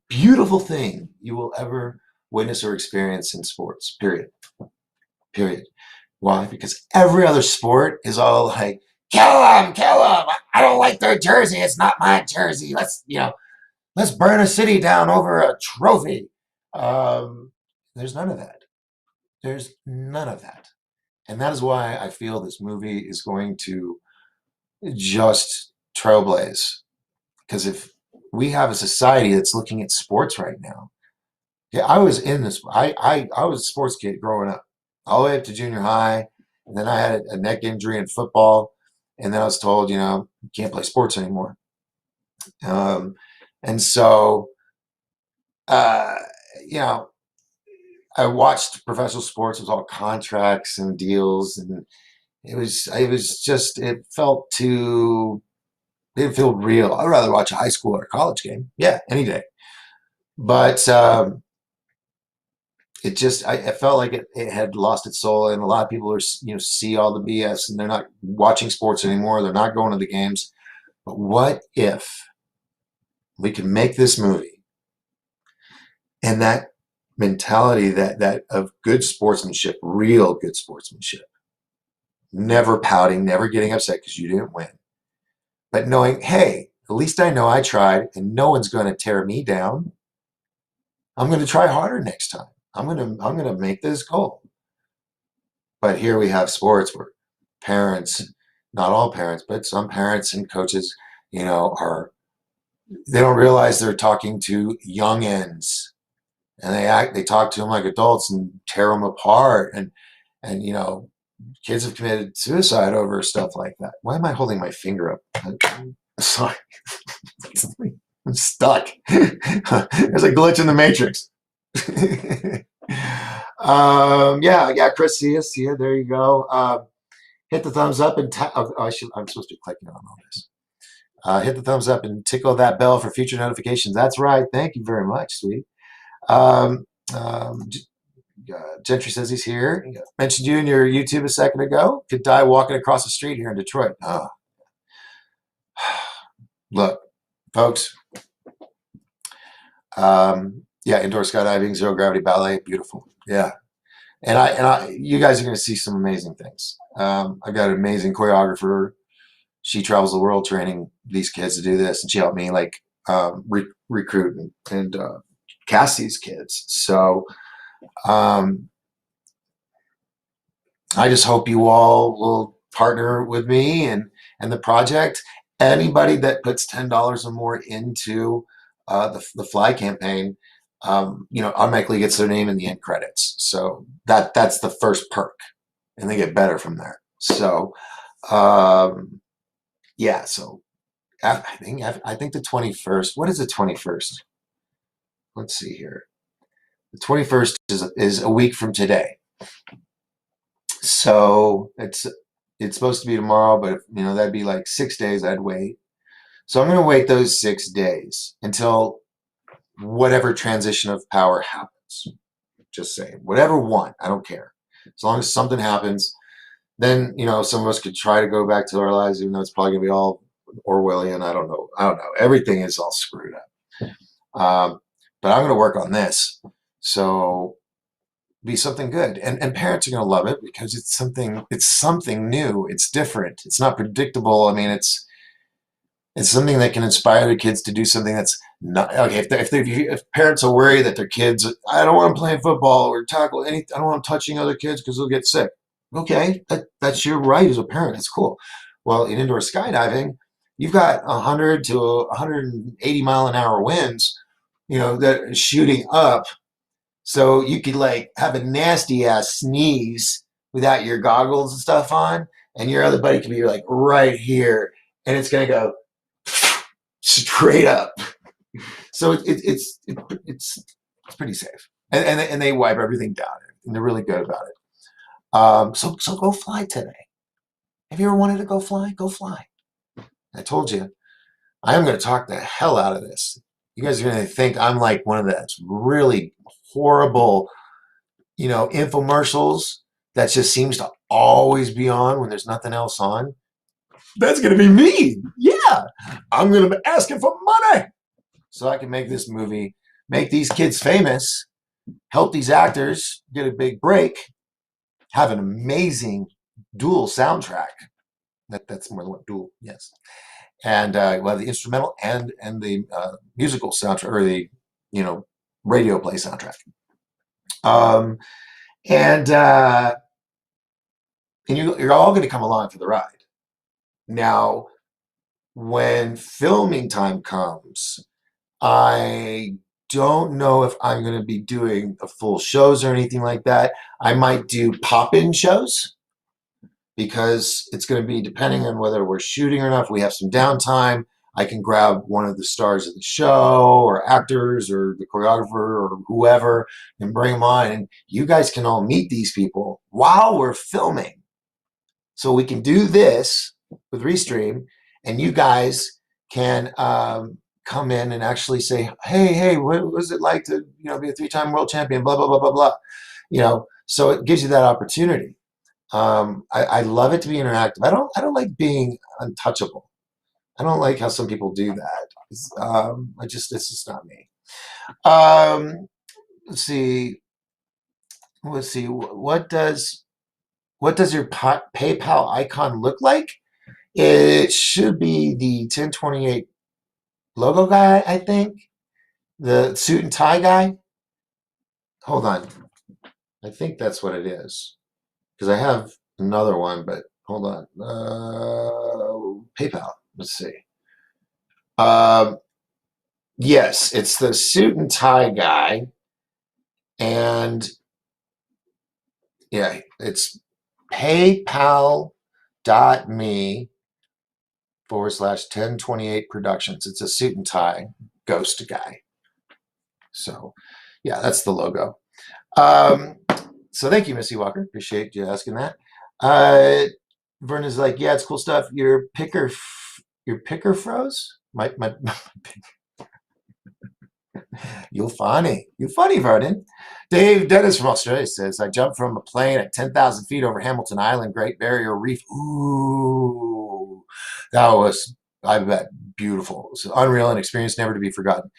Speaker 1: beautiful thing you will ever witness or experience in sports, period. Period. Why? Because every other sport is all like, kill them, kill them. I don't like their jersey. It's not my jersey. Let's burn a city down over a trophy. There's none of that. There's none of that. And that is why I feel this movie is going to just trailblaze. Because if we have a society that's looking at sports right now, yeah, I was in this. I was a sports kid growing up, all the way up to junior high, and then I had a neck injury in football, and then I was told, you can't play sports anymore. And so, uh, you know, I watched professional sports. It was all contracts and deals, and it felt too. It didn't feel real. I'd rather watch a high school or a college game. Yeah, any day. But I felt like it had lost its soul, and a lot of people are, see all the BS, and they're not watching sports anymore. They're not going to the games. But what if we could make this movie and that mentality that of good sportsmanship, real good sportsmanship, never pouting, never getting upset because you didn't win, but knowing, hey, at least I know I tried, and no one's going to tear me down. I'm going to try harder next time. I'm going to make this goal. But here we have sports where parents, not all parents, but some parents and coaches, they don't realize they're talking to youngins, and they talk to them like adults and tear them apart, and kids have committed suicide over stuff like that. Why am I holding my finger up? I'm sorry. I'm stuck. There's a glitch in the matrix. Yeah, Chris, see you. There you go. Hit the thumbs up and I'm supposed to be clicking on all this. Hit the thumbs up and tickle that bell for future notifications. That's right. Thank you very much, sweetie. Gentry says he's here. Mentioned you in your YouTube a second ago. Could die walking across the street here in Detroit. Oh. Look, folks. Indoor skydiving, zero gravity ballet, beautiful. Yeah, and you guys are going to see some amazing things. I've got an amazing choreographer. She travels the world training these kids to do this, and she helped me recruit and cast these kids. So I just hope you all will partner with me and the project. Anybody that puts $10 or more into the Fly campaign, automatically gets their name in the end credits. So that's the first perk, and they get better from there. So, yeah. So I think the 21st. What is the 21st? Let's see here. The 21st is a week from today. So it's supposed to be tomorrow, but that'd be like 6 days I'd wait. So I'm going to wait those 6 days until whatever transition of power happens. Just saying, whatever one, I don't care. As long as something happens, then some of us could try to go back to our lives, even though it's probably gonna be all Orwellian. I don't know. Everything is all screwed up. But I'm gonna work on this. So be something good, and parents are gonna love it because it's something new. It's different. It's not predictable. I mean, it's something that can inspire the kids to do something that's not okay. If parents are worried that their kids, I don't want them playing football or tackle I don't want them touching other kids because they'll get sick. Okay, that's your right as a parent. That's cool. Well, in indoor skydiving,
Speaker 2: you've got 100 to 180-mile-an-hour winds, that are shooting up. So you could like have a nasty ass sneeze without your goggles and stuff on, and your other buddy could be like right here, and it's gonna go straight up. So it's pretty safe, and they wipe everything down, and they're really good about it. So go fly today. Have you ever wanted to go fly? Go fly. I told you, I am going to talk the hell out of this. You guys are going to think I'm like one of those really horrible, infomercials that just seems to always be on when there's nothing else on. That's going to be me. Yeah. I'm going to be asking for money so I can make this movie, make these kids famous, help these actors get a big break, have an amazing dual soundtrack. That's more than what dual, yes. And we'll have the instrumental and the musical soundtrack, or the radio play soundtrack. Um, and you're all going to come along for the ride. Now, when filming time comes, I don't know if I'm going to be doing the full shows or anything like that. I might do pop-in shows, because it's going to be depending on whether we're shooting or not. If we have some downtime, I can grab one of the stars of the show, or actors, or the choreographer, or whoever, and bring them on. And you guys can all meet these people while we're filming. So we can do this with Restream, and you guys can come in and actually say, hey, what was it like to be a 3-time world champion, blah, blah, blah, blah, blah. So it gives you that opportunity. I love it to be interactive. I don't like being untouchable. I don't like how some people do that. It's just not me. Um, let's see. Let's see. What does your PayPal icon look like? It should be the 1028 logo guy, I think. The suit and tie guy. Hold on. I think that's what it is. Because I have another one, but hold on. PayPal. Let's see. Um, yes, it's the suit and tie guy. And yeah, it's paypal.me/1028 productions. It's a suit and tie ghost guy. So yeah, that's the logo. So thank you, Missy Walker. Appreciate you asking that. Verna's like, yeah, it's cool stuff. Your picker froze. My You're funny. You're funny, Vernon. Dave Dennis from Australia says, I jumped from a plane at 10,000 feet over Hamilton Island, Great Barrier Reef. Ooh, that was, I bet, beautiful. It was unreal, and experience never to be forgotten.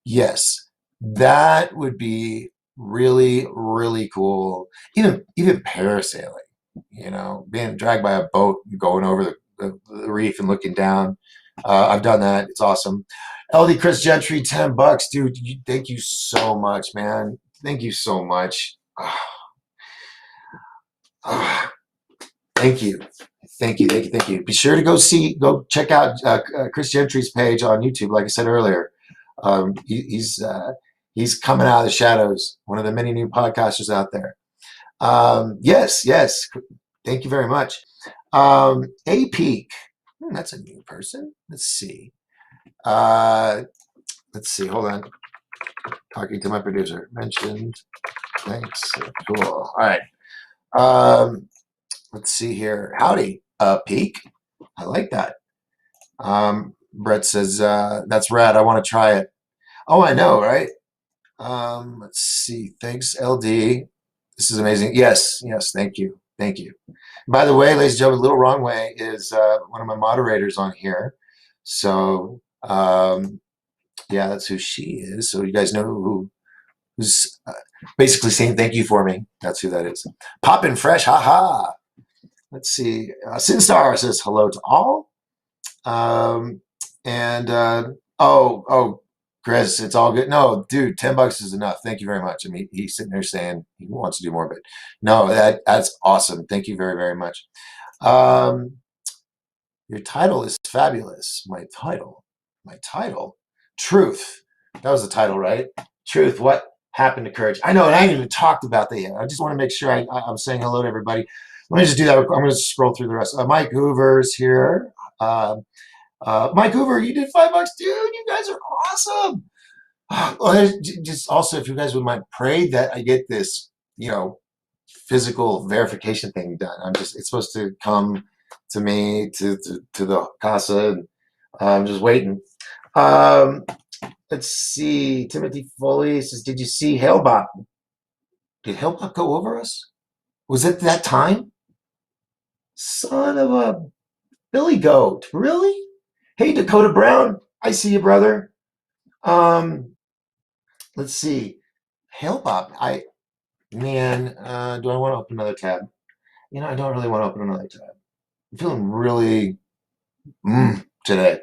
Speaker 2: Yes, that would be really, really cool. Even parasailing, being dragged by a boat, going over the reef and looking down. I've done that. It's awesome. LD Chris Gentry, $10, dude. Thank you so much, man. Thank you so much. Thank you. Thank you. Be sure to go check out Chris Gentry's page on YouTube. Like I said earlier, he's coming out of the shadows. One of the many new podcasters out there. Yes. Thank you very much. A Peak. That's a new person. Let's see. Hold on. Talking to my producer. Mentioned. Thanks. Cool. All right. Let's see here. Howdy, Peak. I like that. Brett says, that's rad. I want to try it. Oh, I know, right? Let's see. Thanks, LD. This is amazing. Yes. Thank you. By the way, ladies and gentlemen, Little Wrong Way is one of my moderators on here. So, yeah, that's who she is. So you guys know who's basically saying thank you for me. That's who that is. Poppin' fresh, haha. Let's see. Sinstar says hello to all. Chris, it's all good. No, dude, $10 is enough. Thank you very much. I mean, he's sitting there saying he wants to do more, but no, that's awesome. Thank you very, very much. Your title is fabulous. My title, Truth. That was the title, right? Truth. What happened to courage? I know, and I haven't even talked about that yet. I just want to make sure I'm saying hello to everybody. Let me just do that. I'm going to scroll through the rest. Mike Hoover's here. Mike Hoover, you did $5, dude. You guys are awesome. Well, just also, if you guys would mind, pray that I get this, physical verification thing done. It's supposed to come to me to the casa, and I'm just waiting. Let's see. Timothy Foley says, "Did you see Hailbot? Did Hailbot go over us? Was it that time? Son of a Billy Goat, really? Hey, Dakota Brown, I see you, brother. Let's see. Hailbot. Do I want to open another tab? I don't really want to open another tab. I'm feeling really today.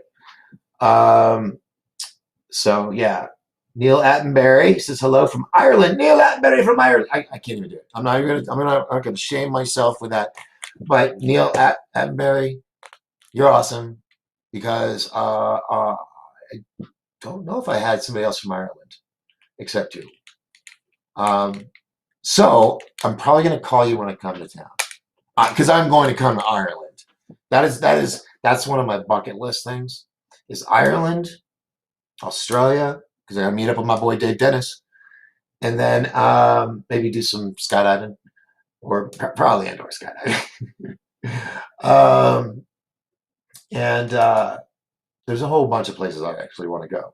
Speaker 2: So yeah, Neil Attenberry says hello from Ireland. Neil Attenberry from Ireland. I can't even do it. I'm not gonna shame myself with that. But Neil Attenberry, you're awesome, because I don't know if I had somebody else from Ireland except you. So I'm probably gonna call you when I come to town, because I'm going to come to Ireland. That's one of my bucket list things. Is Ireland, Australia, because I gotta meet up with my boy Dave Dennis, and then maybe do some skydiving, or probably indoor skydiving. And there's a whole bunch of places I actually want to go,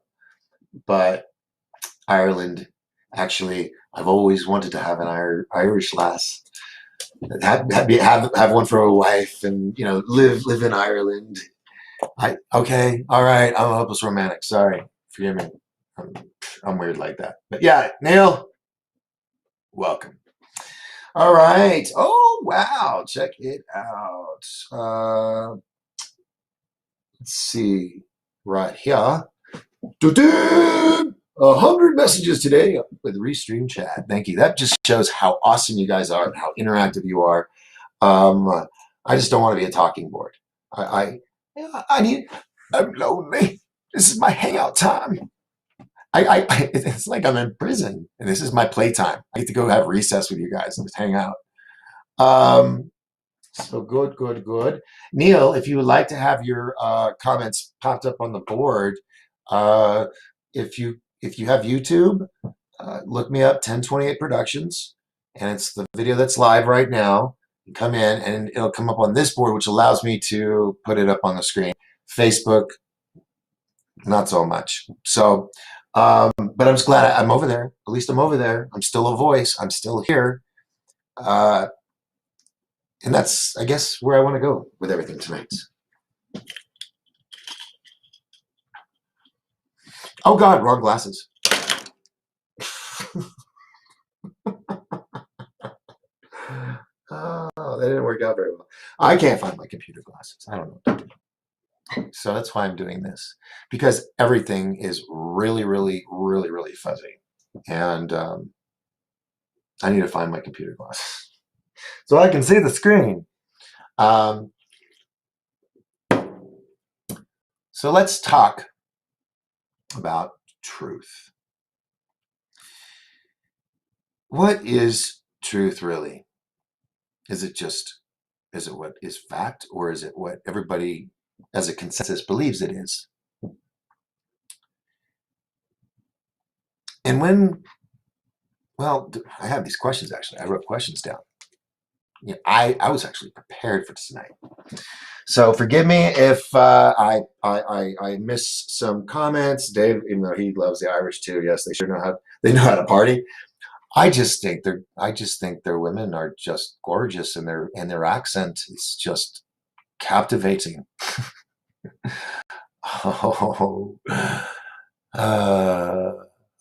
Speaker 2: but Ireland, actually, I've always wanted to have an Irish lass, have one for a wife, and live in Ireland. Okay, all right, I'm a hopeless romantic. Sorry, forgive me. I'm weird like that. But yeah, Neil, welcome. All right. Oh wow, check it out. Let's see, right here. 100 messages today with Restream Chat. Thank you. That just shows how awesome you guys are and how interactive you are. I just don't want to be a talking board. I'm lonely. This is my hangout time. It's like I'm in prison, and this is my playtime. I get to go have recess with you guys and just hang out. So good. Neil, if you would like to have your comments popped up on the board, if you have YouTube, look me up, 1028 Productions, and it's the video that's live right now. You come in, and it'll come up on this board, which allows me to put it up on the screen. Facebook, not so much. So, but I'm just glad I'm over there. At least I'm over there. I'm still a voice. I'm still here. And that's, I guess, where I want to go with everything tonight. Oh God, wrong glasses. Oh, that didn't work out very well. I can't find my computer glasses. I don't know what to do. So that's why I'm doing this, because everything is really, really, really, really fuzzy. And I need to find my computer glasses so I can see the screen. So let's talk about truth. What is truth really? Is it what is fact, or is it what everybody as a consensus believes it is? And I have these questions, actually. I wrote questions down. I was actually prepared for tonight. So forgive me if I miss some comments. Dave, even though he loves the Irish too, yes, they know how to party. I just think their women are just gorgeous, and their accent is just captivating.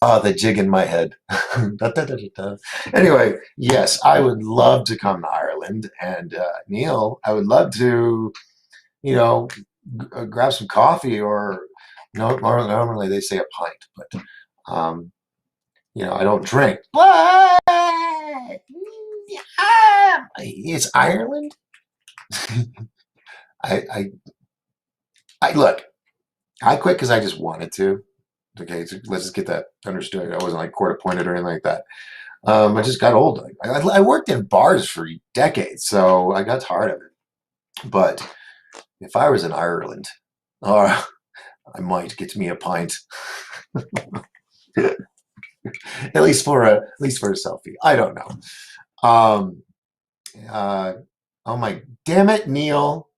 Speaker 2: The jig in my head. Anyway, yes, I would love to come to Ireland, and Neil, I would love to, grab some coffee, or normally they say a pint, but I don't drink. But it's Ireland. I I quit because I just wanted to. Okay, so let's just get that understood. I wasn't like court appointed or anything like that. I just got old. I worked in bars for decades, so I got tired of it. But if I was in Ireland, or I might get me a pint, at least for a selfie. I don't know. Uh, oh my, damn it, Neil.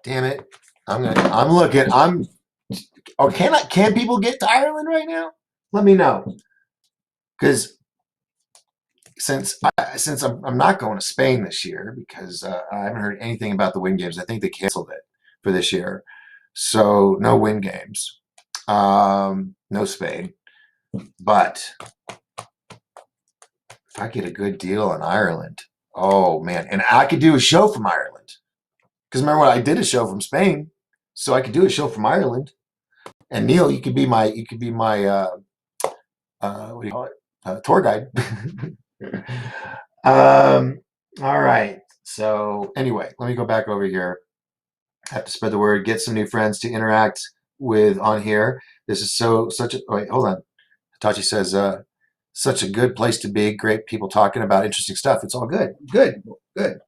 Speaker 2: Damn it. I'm looking. Oh, can people get to Ireland right now? Let me know. Because since I'm not going to Spain this year because I haven't heard anything about the wind games. I think they canceled it for this year. So no wind games. No Spain. But if I get a good deal in Ireland, oh man, and I could do a show from Ireland. Because remember when I did a show from Spain, so I could do a show from Ireland. And Neil, you could be my what do you call it? Tour guide. um, all right. So anyway, let me go back over here. I have to spread the word, get some new friends to interact with on here. This is such a wait, hold on. Hitachi says, such a good place to be. Great people talking about interesting stuff. It's all good. Good. Good.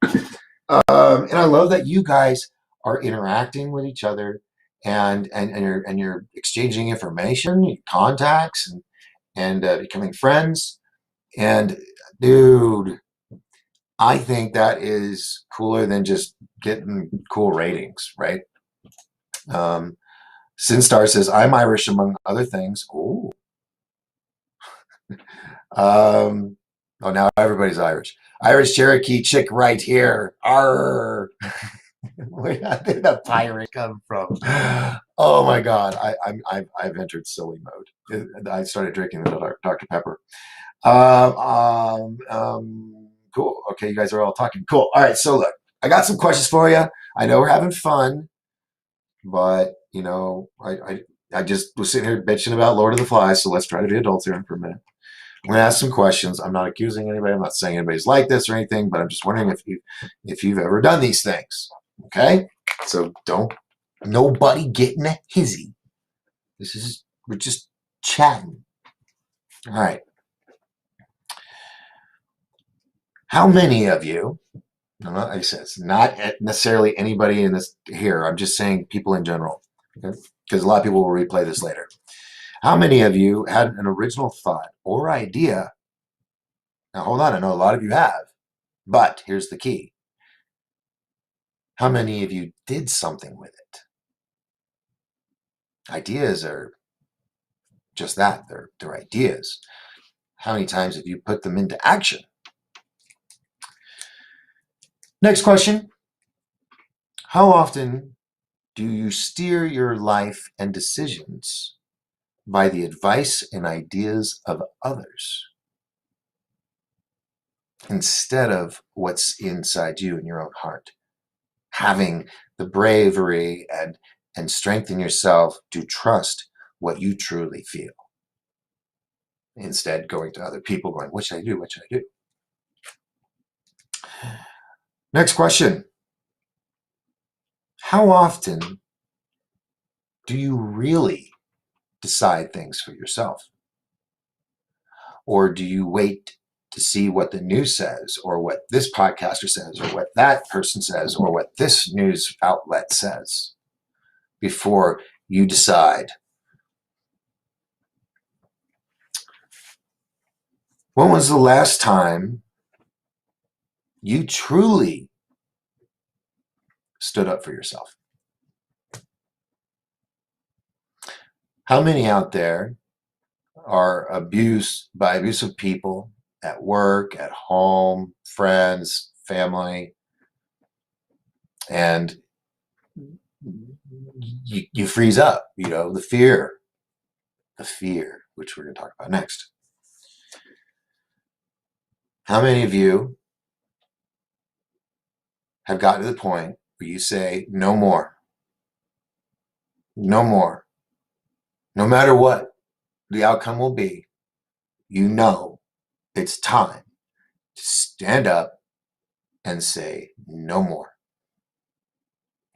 Speaker 2: And I love that you guys are interacting with each other and you're exchanging information, contacts, and becoming friends. And dude, I think that is cooler than just getting cool ratings, right? Um, Sinstar says, I'm Irish among other things. Ooh. Um, oh, now everybody's Irish. Irish Cherokee chick right here. Arr. Where did the pirate come from? Oh my God. I've entered silly mode. I started drinking the Dr. Pepper. Cool. Okay, you guys are all talking. Cool. All right. So look, I got some questions for you. I know we're having fun, but I just was sitting here bitching about Lord of the Flies. So let's try to be adults here for a minute. I'm gonna ask some questions. I'm not accusing anybody. I'm not saying anybody's like this or anything, but I'm just wondering if you've ever done these things. Okay. So don't nobody getting a hizzy. We're just chatting. All right. How many of you? Like I said, it's not necessarily anybody in this here. I'm just saying people in general, because a lot of people will replay this later. How many of you had an original thought or idea? Now, hold on. I know a lot of you have, but here's the key. How many of you did something with it? Ideas are just that. They're ideas. How many times have you put them into action? Next question. How often do you steer your life and decisions by the advice and ideas of others instead of what's inside you in your own heart? Having the bravery and strength in yourself to trust what you truly feel. Instead, going to other people going, what should I do? What should I do? Next question. How often do you really decide things for yourself? Or do you wait to see what the news says, or what this podcaster says, or what that person says, or what this news outlet says before you decide? When was the last time you truly stood up for yourself? How many out there are abused by abusive people at work, at home, friends, family, and you freeze up, the fear, which we're going to talk about next. How many of you have gotten to the point where you say, no more, no more, no matter what the outcome will be, it's time to stand up and say, no more.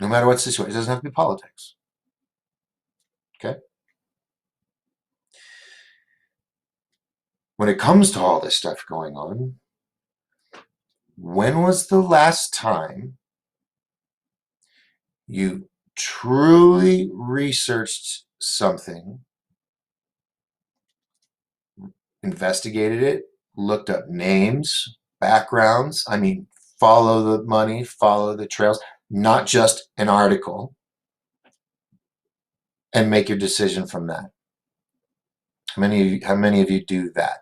Speaker 2: No matter what situation. It doesn't have to be politics. Okay? When it comes to all this stuff going on, when was the last time you truly researched something, investigated it, looked up names, backgrounds? I mean, follow the money, follow the trails, not just an article, and make your decision from that. How many of you do that?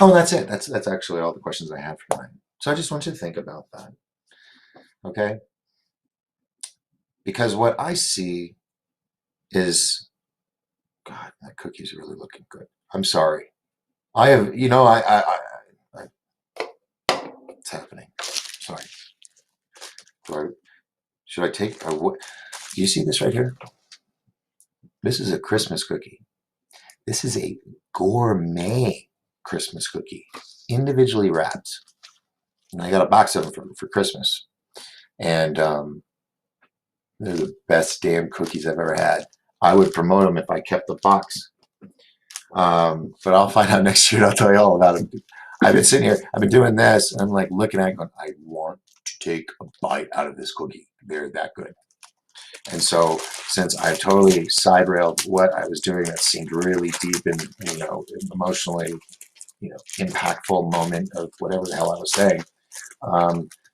Speaker 2: Oh, that's it. That's actually all the questions I have for tonight. So I just want you to think about that. Okay? Because what I see is, God, that cookie's really looking good. I'm sorry. I have, it's happening. Sorry. Should I take, do you see this right here? This is a Christmas cookie. This is a gourmet Christmas cookie, individually wrapped. And I got a box of them for Christmas. And they're the best damn cookies I've ever had. I would promote them if I kept the box. But I'll find out next year and I'll tell you all about them. I've been sitting here, I've been doing this, and I'm like looking at it going, I want to take a bite out of this cookie. They're that good. And so since I totally side railed what I was doing that seemed really deep and, emotionally, impactful moment of whatever the hell I was saying,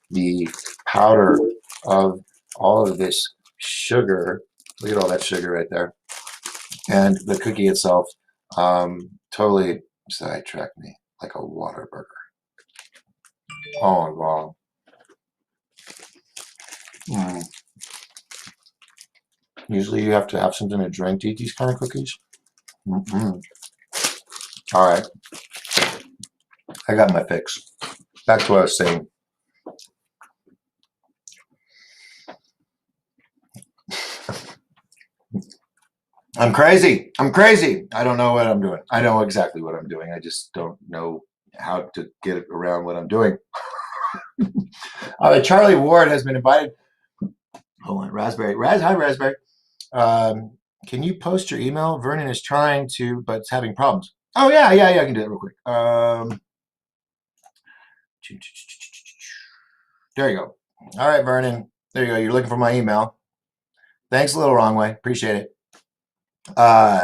Speaker 2: the powder of all of this sugar, look at all that sugar right there, and the cookie itself totally sidetracked me like a water burger. Oh, wow. Usually you have to have something to drink to eat these kind of cookies. All right. I got my fix. Back to what I was saying. I'm crazy. I'm crazy. I don't know what I'm doing. I know exactly what I'm doing. I just don't know how to get around what I'm doing. Charlie Ward has been invited. Hold on, Raspberry. Hi, Raspberry. Can you post your email? Vernon is trying to, but it's having problems. Oh, yeah. I can do it real quick. There you go. All right, Vernon. There you go. You're looking for my email. Thanks, a little wrong way. Appreciate it.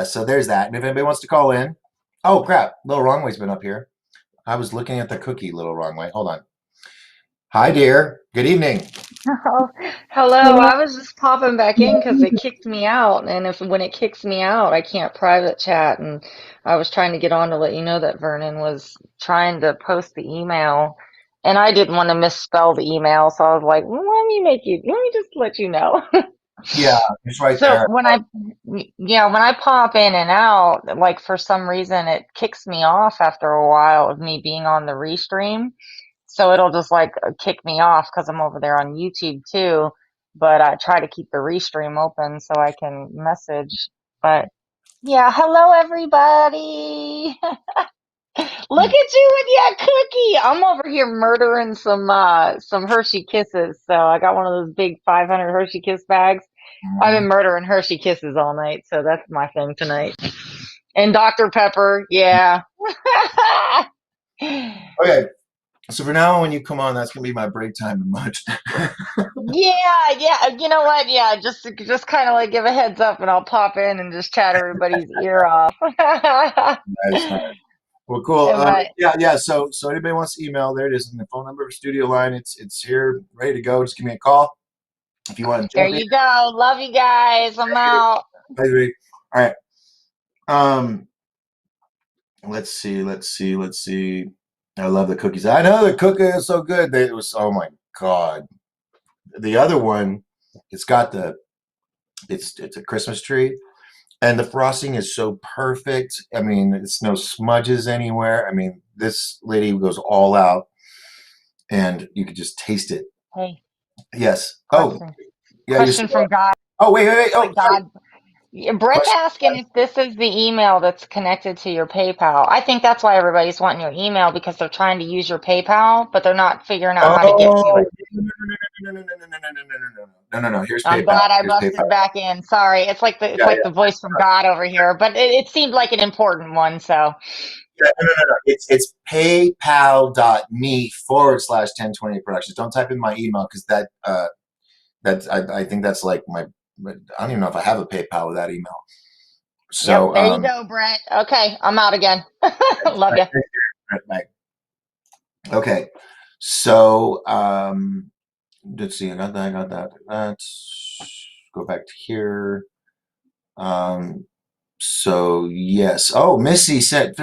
Speaker 2: So there's that. And if anybody wants to call in, oh crap, little wrong way's been up here. I was looking at the cookie, little wrong way. Hold on. Hi, dear. Good evening.
Speaker 3: Oh, hello. I was just popping back in because it kicked me out, and if when it kicks me out, I can't private chat. And I was trying to get on to let you know that Vernon was trying to post the email, and I didn't want to misspell the email, so I was like, well, let me just let you know.
Speaker 2: Yeah, it's right
Speaker 3: So
Speaker 2: there.
Speaker 3: when I pop in and out, like for some reason it kicks me off after a while of me being on the restream. So it'll just like kick me off because I'm over there on YouTube too. But I try to keep the restream open so I can message. But yeah, hello everybody. Look at you with your cookie. I'm over here murdering some Hershey Kisses. So I got one of those big 500 Hershey Kiss bags. I've been murdering Hershey Kisses all night, so that's my thing tonight. And Dr. Pepper, yeah.
Speaker 2: Okay, so for now, when you come on, that's gonna be my break time and much.
Speaker 3: Yeah. You know what? Yeah, just kind of like give a heads up, and I'll pop in and just chat everybody's ear off.
Speaker 2: Nice. Well, cool.
Speaker 3: But
Speaker 2: Yeah. So anybody wants to email, there it is in the phone number, studio line. It's here, ready to go. Just give me a call if you want to
Speaker 3: there
Speaker 2: jump in.
Speaker 3: you go. Love you guys. I'm out.
Speaker 2: All right. Let's see. I love the cookies. I know the cookie is so good. It was, oh my God. The other one, it's got it's a Christmas tree, and the frosting is so perfect. I mean, it's no smudges anywhere. I mean, this lady goes all out, and you could just taste it.
Speaker 3: Hey,
Speaker 2: Yes. Oh,
Speaker 3: question.
Speaker 2: yeah.
Speaker 3: Question from God.
Speaker 2: Oh, wait.
Speaker 3: Like
Speaker 2: Oh, sorry.
Speaker 3: God. Yeah, Brett's
Speaker 2: Question.
Speaker 3: asking if this is the email that's connected to your PayPal. I think that's why everybody's wanting your email because they're trying to use your PayPal, but they're not figuring out how to get to
Speaker 2: Oh,
Speaker 3: it.
Speaker 2: no. Here's
Speaker 3: I'm
Speaker 2: PayPal.
Speaker 3: glad I
Speaker 2: Here's PayPal.
Speaker 3: busted back in. Sorry, it's
Speaker 2: Yeah,
Speaker 3: like the voice from God over here, but it seemed like an important one. So,
Speaker 2: yeah. No. It's paypal.me/1028 productions. Don't type in my email because I think that's like my. I don't even know if I have a PayPal with that email.
Speaker 3: yep,
Speaker 2: So
Speaker 3: there you go, Brett. Okay, I'm out again. Love you.
Speaker 2: right. Okay. So let's see. I got that. Let's go back to here. Um, so yes. Oh, Missy said,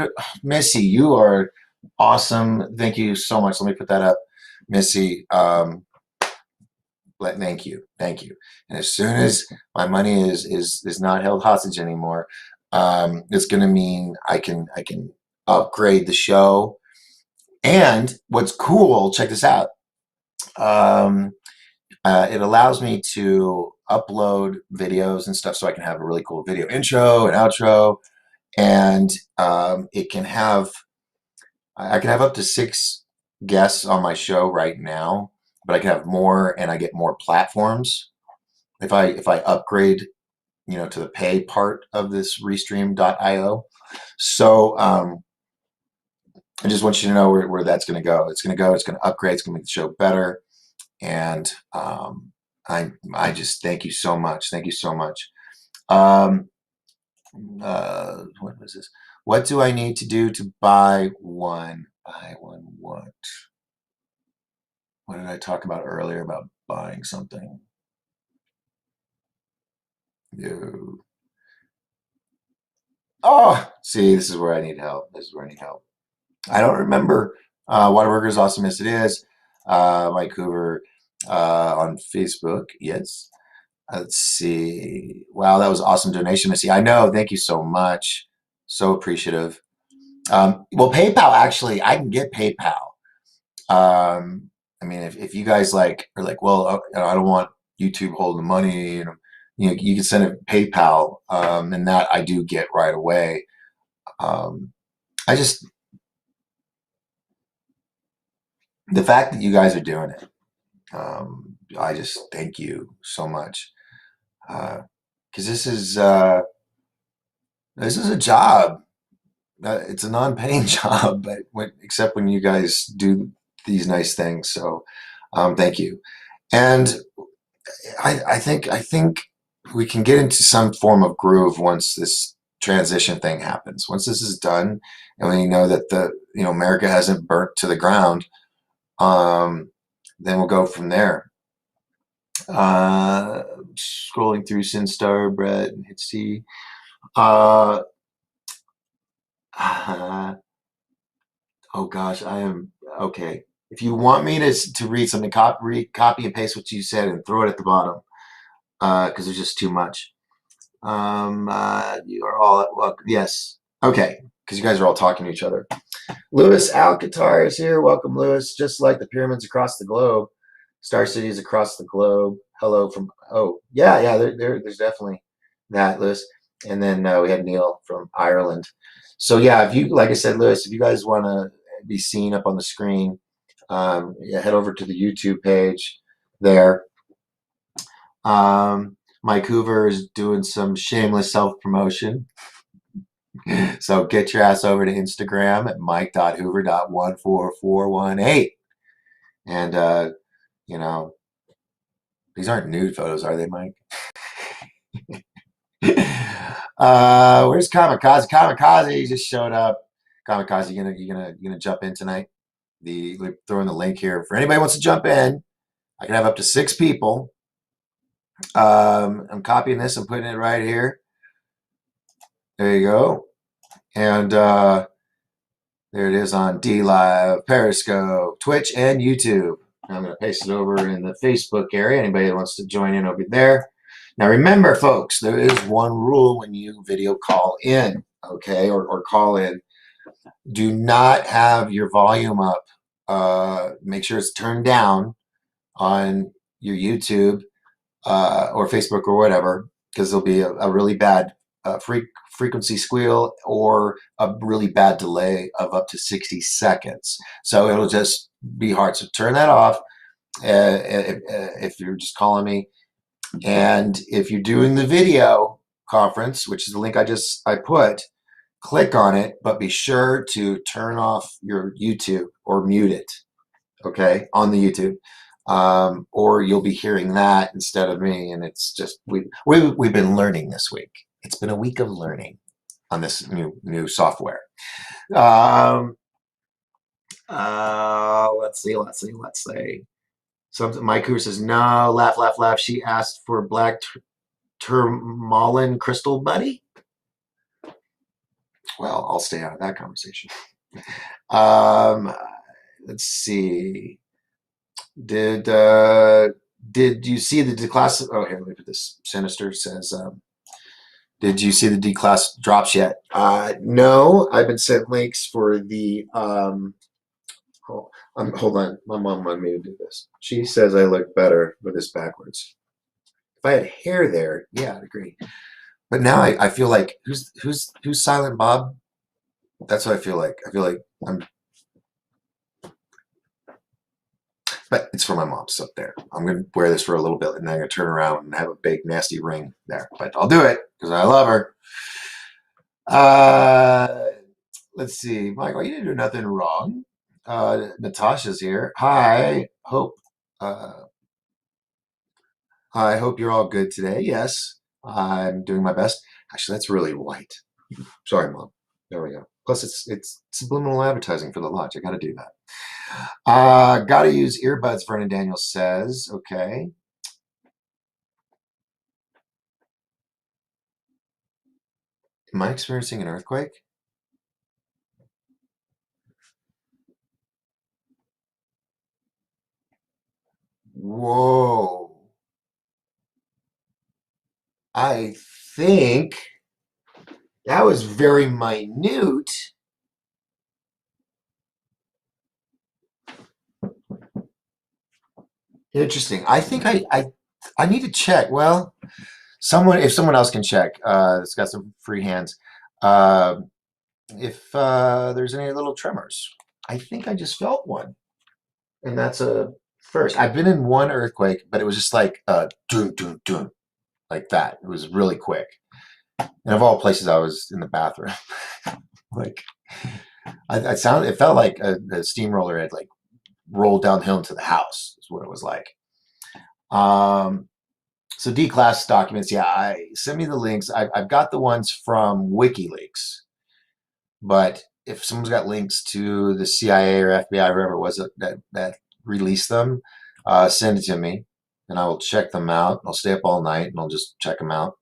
Speaker 2: Missy, you are awesome. Thank you so much. Let me put that up, Missy. Thank you, thank you. And as soon as my money is not held hostage anymore, it's going to mean I can upgrade the show. And what's cool, check this out. Um, it allows me to upload videos and stuff so I can have a really cool video intro and outro. And it can have, I can have up to 6 guests on my show right now, but I can have more and I get more platforms if I upgrade, to the pay part of this restream.io. So I just want you to know where that's going to go. It's going to go. It's going to upgrade. It's going to make the show better. And I just thank you so much. Thank you so much. Um, what was this? What do I need to do to buy one? Buy one what? What did I talk about earlier about buying something? No. Oh, see, this is where I need help. This is where I need help. I don't remember. Whataburger is awesome as it is. Mike Hoover on Facebook. Yes. Let's see. Wow, that was awesome donation, Missy. I know. Thank you so much. So appreciative. Well, PayPal actually, I can get PayPal. I mean, if you guys are like, well, I don't want YouTube holding the money, you can send it PayPal, and that I do get right away. Um, I just the fact that you guys are doing it, I just thank you so much because this is a job. It's a non-paying job, but except when you guys do these nice things. So, thank you. And I think we can get into some form of groove once this transition thing happens. Once this is done, and we know that America hasn't burnt to the ground, um, then we'll go from there. Scrolling through Sinstar, Brett, and hit C. Uh, oh gosh, I am okay. If you want me to read something, copy and paste what you said and throw it at the bottom because there's just too much. You are all welcome. Yes. Okay. Because you guys are all talking to each other. Lewis Alcatar is here. Welcome, Lewis. Just like the pyramids across the globe, star cities across the globe. Hello from. Oh, yeah. There's definitely that, Lewis. And then we had Neil from Ireland. So yeah, if you, like I said, Lewis, if you guys want to be seen up on the screen, yeah, head over to the YouTube page there. Mike Hoover is doing some shameless self-promotion. So get your ass over to Instagram at mike.hoover.14418. And, these aren't nude photos, are they, Mike? Where's Kamikaze? Kamikaze just showed up. Kamikaze, you gonna jump in tonight? We're throwing the link here. For anybody who wants to jump in, I can have up to 6 people. I'm copying this and putting it right here. There you go. And there it is on DLive, Periscope, Twitch, and YouTube. I'm going to paste it over in the Facebook area. Anybody that wants to join in over there. Now remember, folks, there is one rule when you video call in, okay, or call in. Do not have your volume up. Make sure it's turned down on your YouTube or Facebook or whatever. because there'll be a really bad frequency squeal or a really bad delay of up to 60 seconds. So it'll just be hard. So turn that off if you're just calling me. And if you're doing the video conference, which is the link I put, click on it, but be sure to turn off your YouTube or mute it, okay, on the YouTube. Or you'll be hearing that instead of me, and it's just we've been learning this week. It's been a week of learning on this new software. Let's see. Something. Mike Who says no. Laugh. She asked for black tourmaline crystal, buddy. Well, I'll stay out of that conversation. Let's see. Did you see the declass? Oh, here, let me put this. Sinister says, did you see the declass drops yet? No, I've been sent links for the. Hold on, my mom wanted me to do this. She says I look better with this backwards. If I had hair there, yeah, I'd agree. But now I feel like who's Silent Bob? That's what I feel like. I feel like I'm. But it's for my mom's up there. I'm going to wear this for a little bit, and then I'm going to turn around and have a big, nasty ring there. But I'll do it because I love her. Let's see. Michael, you didn't do nothing wrong. Natasha's here. Hi. I hope you're all good today. Yes, I'm doing my best. Actually, that's really white. Sorry, Mom. There we go. Plus, it's subliminal advertising for the lodge. I got to do that. Got to use earbuds, Vernon Daniels says. Okay. Am I experiencing an earthquake? Whoa. I think that was very minute. Interesting. I think I need to check. Well, if someone else can check, it's got some free hands. If there's any little tremors, I think I just felt one, and that's a first. I've been in one earthquake, but it was just like doom, doom, doom, like that. It was really quick. And of all places, I was in the bathroom. Like, it felt like a steamroller had like rolled downhill into the house. Is what it was like. So D-class documents, yeah. Send me the links. I've got the ones from WikiLeaks, but if someone's got links to the CIA or FBI, whoever it was that released them, send it to me, and I will check them out. I'll stay up all night and I'll just check them out.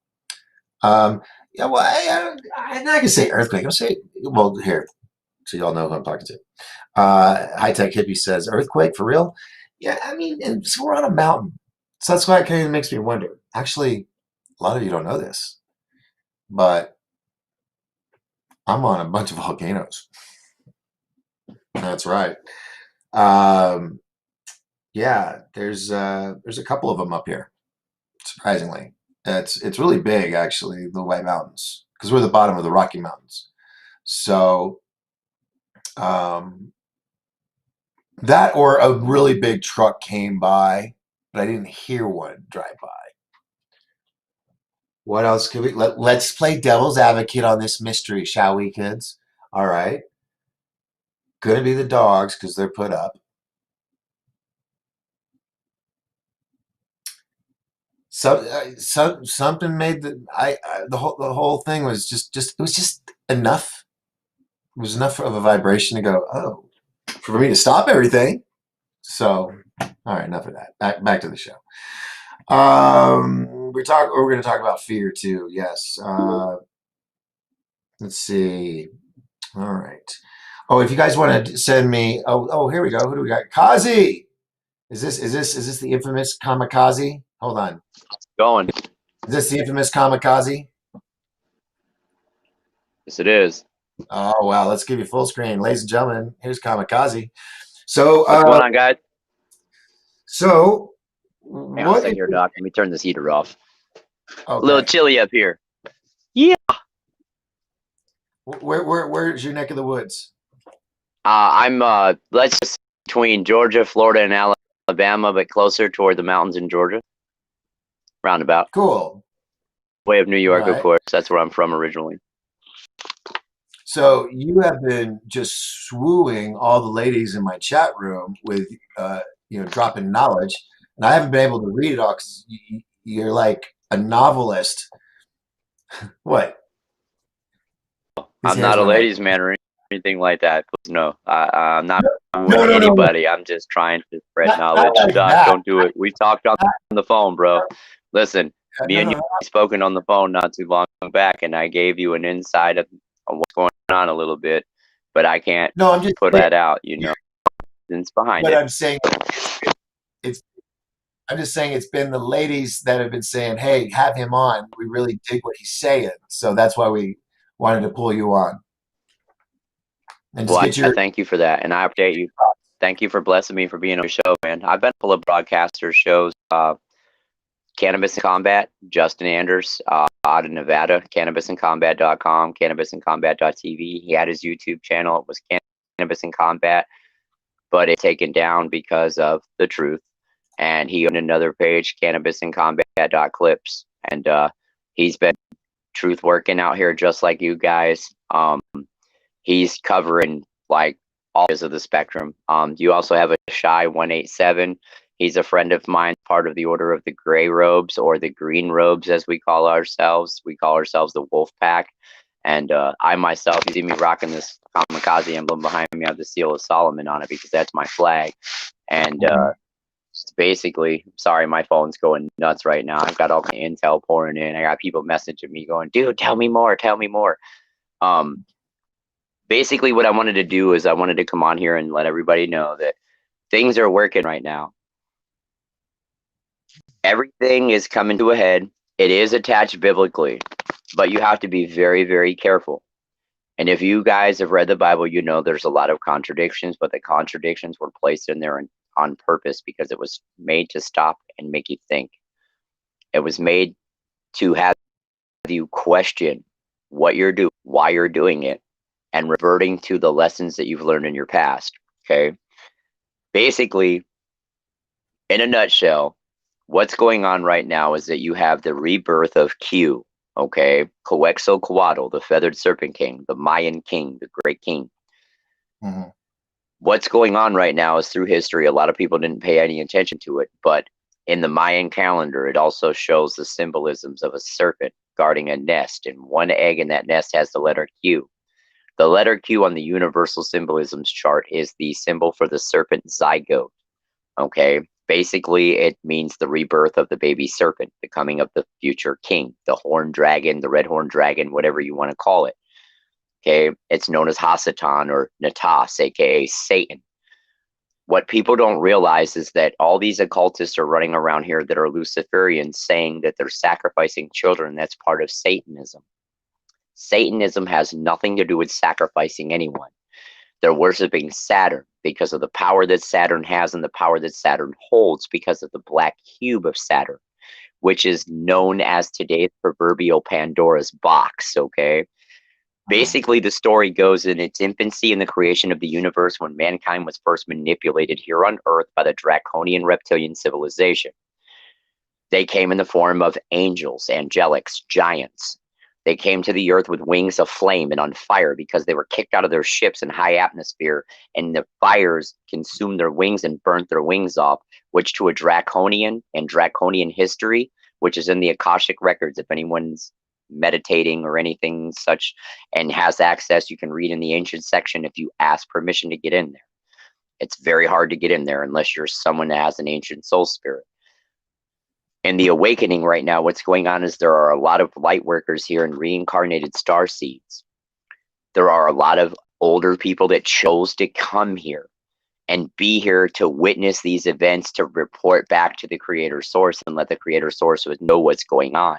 Speaker 2: Yeah, well, I'm not gonna say earthquake. I'll say, well, here, so y'all know who I'm talking to. High Tech Hippie says, earthquake for real? Yeah, I mean, and so we're on a mountain. So that's why it kind of makes me wonder. Actually, a lot of you don't know this, but I'm on a bunch of volcanoes. That's right. Yeah, there's a couple of them up here, surprisingly. It's really big, actually, the White Mountains, because we're the bottom of the Rocky Mountains. So that or a really big truck came by, but I didn't hear one drive by. What else could we let's play devil's advocate on this mystery, shall we, kids? All right. Gonna be the dogs because they're put up. Something made the whole thing was just it was just enough. It was enough of a vibration to go, oh, for me to stop everything. So, all right, enough of that. Back to the show. We're going to talk about fear too. Yes. Let's see. All right. Oh, if you guys want to send me, here we go. Who do we got? Kazi. Is this the infamous kamikaze? Hold on.
Speaker 4: Going.
Speaker 2: Is this the infamous kamikaze?
Speaker 4: Yes, it is.
Speaker 2: Oh wow, let's give you full screen, ladies and gentlemen. Here's kamikaze. So
Speaker 4: what's going on, guys?
Speaker 2: So
Speaker 4: hang on a second here, Doc. Let me turn this heater off. A little
Speaker 2: Okay.
Speaker 4: chilly up here. Yeah.
Speaker 2: Where's your neck of the woods?
Speaker 4: I'm let's just between Georgia, Florida, and Alabama, but closer toward the mountains in Georgia. Roundabout.
Speaker 2: Cool.
Speaker 4: Way of New York, of
Speaker 2: Right.
Speaker 4: course. That's where I'm from originally.
Speaker 2: So you have been just swooing all the ladies in my chat room with, dropping knowledge, and I haven't been able to read it all because you're like a novelist. What? His
Speaker 4: I'm
Speaker 2: hairs
Speaker 4: not a
Speaker 2: went up.
Speaker 4: ladies' man or anything like that. Please, no, I'm not
Speaker 2: No,
Speaker 4: with
Speaker 2: no, no, no.
Speaker 4: anybody. I'm just trying to spread
Speaker 2: Not
Speaker 4: knowledge.
Speaker 2: like
Speaker 4: Doc,
Speaker 2: that.
Speaker 4: don't do it. We talked on the phone, bro. Listen, me
Speaker 2: No,
Speaker 4: and
Speaker 2: no,
Speaker 4: you
Speaker 2: no.
Speaker 4: spoken on the phone not too long back, and I gave you an insight of what's going on a little bit, but I can't
Speaker 2: No, I'm just
Speaker 4: put
Speaker 2: saying,
Speaker 4: that out. It's behind
Speaker 2: but
Speaker 4: it.
Speaker 2: I'm saying it's I'm just saying it's been the ladies that have been saying, "Hey, have him on. We really dig what he's saying." So that's why we wanted to pull you on and just
Speaker 4: Well,
Speaker 2: get
Speaker 4: I
Speaker 2: your.
Speaker 4: thank you for that, and I appreciate you. Thank you for blessing me for being on your show, man. I've been full of broadcasters shows. Cannabis in Combat, Justin Anders, out of Nevada, cannabisinCombat.com, cannabisinCombat.tv. He had his YouTube channel. It was Cannabis in Combat, but it's taken down because of the truth. And he owned another page, cannabisinCombat.clips. And he's been truth working out here just like you guys. He's covering like all of the spectrum. You also have a Shy 187. He's a friend of mine, part of the Order of the Gray Robes, or the Green Robes, as we call ourselves. We call ourselves the Wolf Pack. And I myself, you see me rocking this kamikaze emblem behind me. I have the Seal of Solomon on it because that's my flag. And basically, sorry, my phone's going nuts right now. I've got all my intel pouring in. I got people messaging me going, dude, tell me more, tell me more. Basically, what I wanted to do is I wanted to come on here and let everybody know that things are working right now. Everything is coming to a head. It is attached biblically, but you have to be very, very careful. And if you guys have read the Bible, you know there's a lot of contradictions, but the contradictions were placed in there on purpose because it was made to stop and make you think. It was made to have you question what you're doing, why you're doing it, and reverting to the lessons that you've learned in your past. Okay. Basically, in a nutshell, what's going on right now is that you have the rebirth of Q. Okay. Quetzalcoatl, the feathered serpent king, the Mayan king, the great king.
Speaker 2: Mm-hmm.
Speaker 4: What's going on right now is through history. A lot of people didn't pay any attention to it, but in the Mayan calendar, it also shows the symbolisms of a serpent guarding a nest, and one egg in that nest has the letter Q. The letter Q on the universal symbolisms chart is the symbol for the serpent zygote. Okay. Basically, it means the rebirth of the baby serpent, the coming of the future king, the horned dragon, the red horned dragon, whatever you want to call it. Okay. It's known as Hasatan or Natas, aka Satan. What people don't realize is that all these occultists are running around here that are Luciferians saying that they're sacrificing children. That's part of Satanism. Satanism has nothing to do with sacrificing anyone. They're worshiping Saturn because of the power that Saturn has and the power that Saturn holds because of the black cube of Saturn, which is known as today's proverbial Pandora's box, okay? Basically, the story goes in its infancy in the creation of the universe when mankind was first manipulated here on Earth by the draconian reptilian civilization. They came in the form of angels, angelics, giants. They came to the earth with wings of flame and on fire because they were kicked out of their ships in high atmosphere, and the fires consumed their wings and burnt their wings off, which to a draconian and draconian history, which is in the Akashic records, if anyone's meditating or anything such and has access, you can read in the ancient section if you ask permission to get in there. It's very hard to get in there unless you're someone that has an ancient soul spirit. In the awakening right now, what's going on is there are a lot of light workers here and reincarnated star seeds. There are a lot of older people that chose to come here and be here to witness these events, to report back to the creator source and let the creator source know what's going on.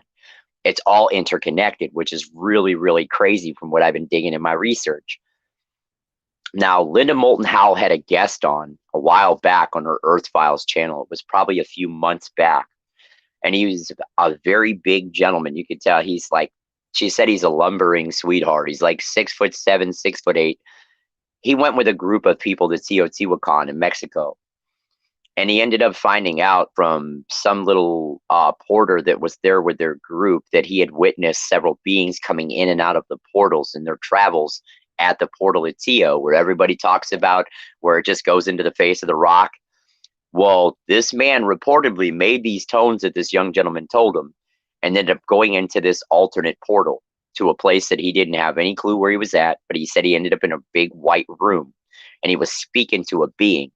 Speaker 4: It's all interconnected, which is really, really crazy from what I've been digging in my research. Now, Linda Moulton Howe had a guest on a while back on her Earth Files channel. It was probably a few months back. and he was a very big gentleman. You could tell he's like, she said he's a lumbering sweetheart. He's like 6'7", 6'8". He went with a group of people to Teotihuacan in Mexico. And he ended up finding out from some little porter that was there with their group that he had witnessed several beings coming in and out of the portals in their travels at the portal at Teo, where everybody talks about where it just goes into the face of the rock. Well, this man reportedly made these tones that this young gentleman told him and ended up going into this alternate portal to a place that he didn't have any clue where he was at, but he said he ended up in a big white room and he was speaking to a being.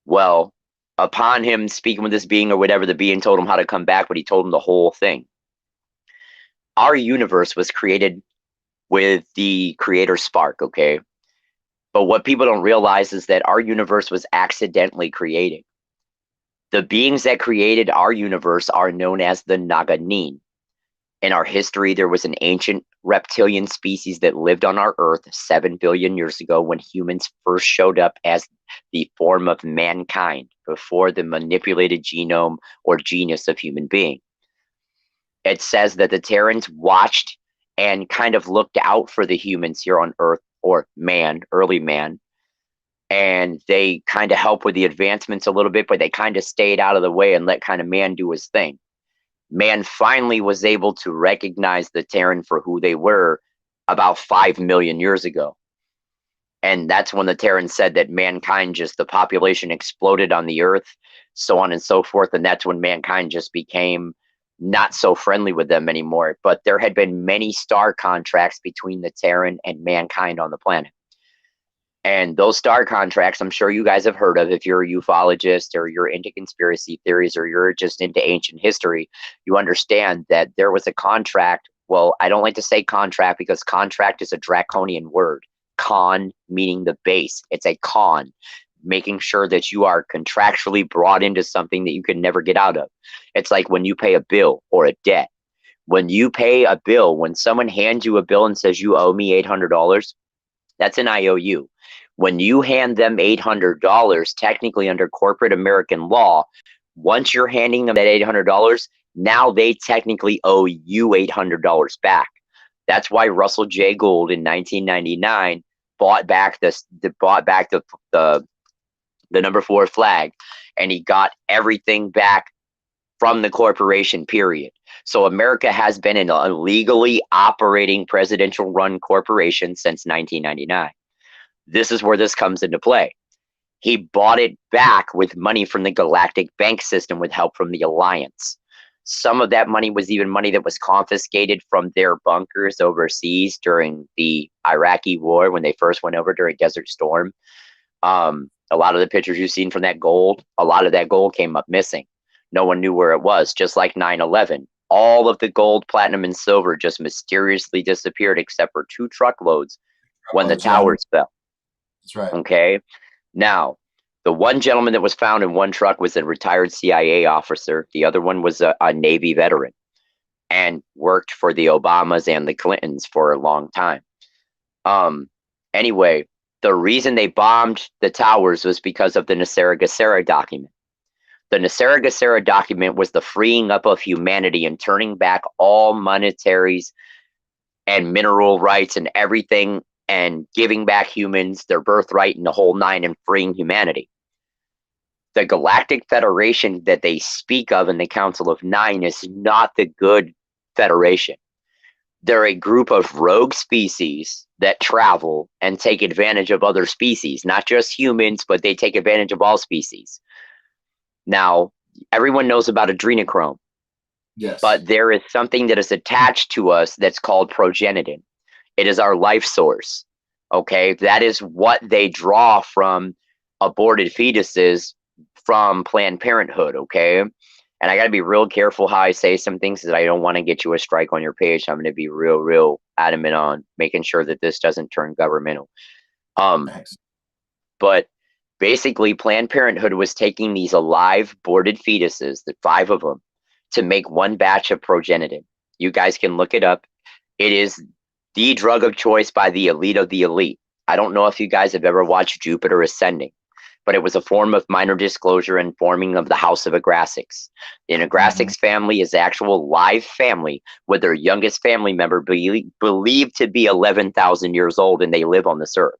Speaker 4: Well, upon him speaking with this being or whatever, the being told him how to come back, but he told him the whole thing. Our universe was created with the creator spark, okay? But what people don't realize is that our universe was accidentally created. The beings that created our universe are known as the Naganin. In our history, there was an ancient reptilian species that lived on our Earth 7 billion years ago when humans first showed up as the form of mankind before the manipulated genome or genius of human being. It says that the Terrans watched and kind of looked out for the humans here on Earth, or man, early man, and they kind of helped with the advancements a little bit, but they kind of stayed out of the way and let kind of man do his thing. Man finally was able to recognize the Terran for who they were about 5 million years ago. And that's when the Terran said that mankind just, the population exploded on the Earth, so on and so forth. And that's when mankind just became not so friendly with them anymore. But there had been many star contracts between the Terran and mankind on the planet. And those star contracts, I'm sure you guys have heard of if you're a ufologist or you're into conspiracy theories or you're just into ancient history, you understand that there was a contract. Well, I don't like to say contract because contract is a draconian word. Con meaning the base. It's a con, making sure that you are contractually brought into something that you can never get out of. It's like when you pay a bill or a debt. When you pay a bill, when someone hands you a bill and says you owe me $800, that's an IOU. When you hand them $800, technically under corporate American law, once you're handing them that $800, now they technically owe you $800 back. That's why Russell J. Gould in 1999 bought back the number 4 flag, and he got everything back from the corporation, period. So America has been an illegally operating presidential run corporation since 1999. This is where this comes into play. He bought it back with money from the galactic bank system with help from the Alliance. Some of that money was even money that was confiscated from their bunkers overseas during the Iraqi war when they first went over during Desert Storm. A lot of the pictures you've seen from that gold, a lot of that gold came up missing. No one knew where it was, just like 9/11. All of the gold, platinum, and silver just mysteriously disappeared except for 2 truckloads when the towers fell.
Speaker 2: That's right.
Speaker 4: Okay. Now, the one gentleman that was found in one truck was a retired CIA officer. The other one was a Navy veteran and worked for the Obamas and the Clintons for a long time. Anyway, the reason they bombed the towers was because of the Nasera document. The Nasera document was the freeing up of humanity and turning back all monetaries and mineral rights and everything, and giving back humans their birthright and the whole nine and freeing humanity. The Galactic Federation that they speak of in the Council of Nine is not the good Federation. They're a group of rogue species that travel and take advantage of other species, not just humans, but they take advantage of all species. Now, everyone knows about adrenochrome.
Speaker 2: Yes.
Speaker 4: But there is something that is attached to us that's called progenitin. It is our life source. Okay, that is what they draw from aborted fetuses from Planned Parenthood. Okay, and I got to be real careful how I say some things because I don't want to get you a strike on your page. So I'm going to be real adamant on making sure that this doesn't turn governmental.
Speaker 2: Thanks.
Speaker 4: But basically, Planned Parenthood was taking these alive aborted fetuses, the 5 of them, to make one batch of progenitin. You guys can look it up. It is the drug of choice by the elite of the elite. I don't know if you guys have ever watched Jupiter Ascending, but it was a form of minor disclosure and forming of the House of Agrasix. An Agrasix family is the actual live family with their youngest family member believed to be 11,000 years old, and they live on this earth.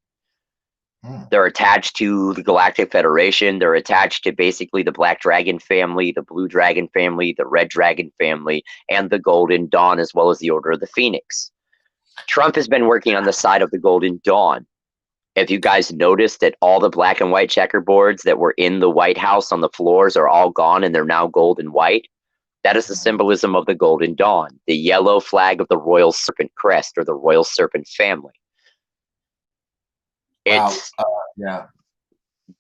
Speaker 4: They're attached to the Galactic Federation. They're attached to basically the Black Dragon family, the Blue Dragon family, the Red Dragon family, and the Golden Dawn, as well as the Order of the Phoenix. Trump has been working on the side of the Golden Dawn. If you guys noticed that all the black and white checkerboards that were in the White House on the floors are all gone and they're now gold and white, that is the symbolism of the Golden Dawn, the yellow flag of the Royal Serpent Crest or the Royal Serpent family. It's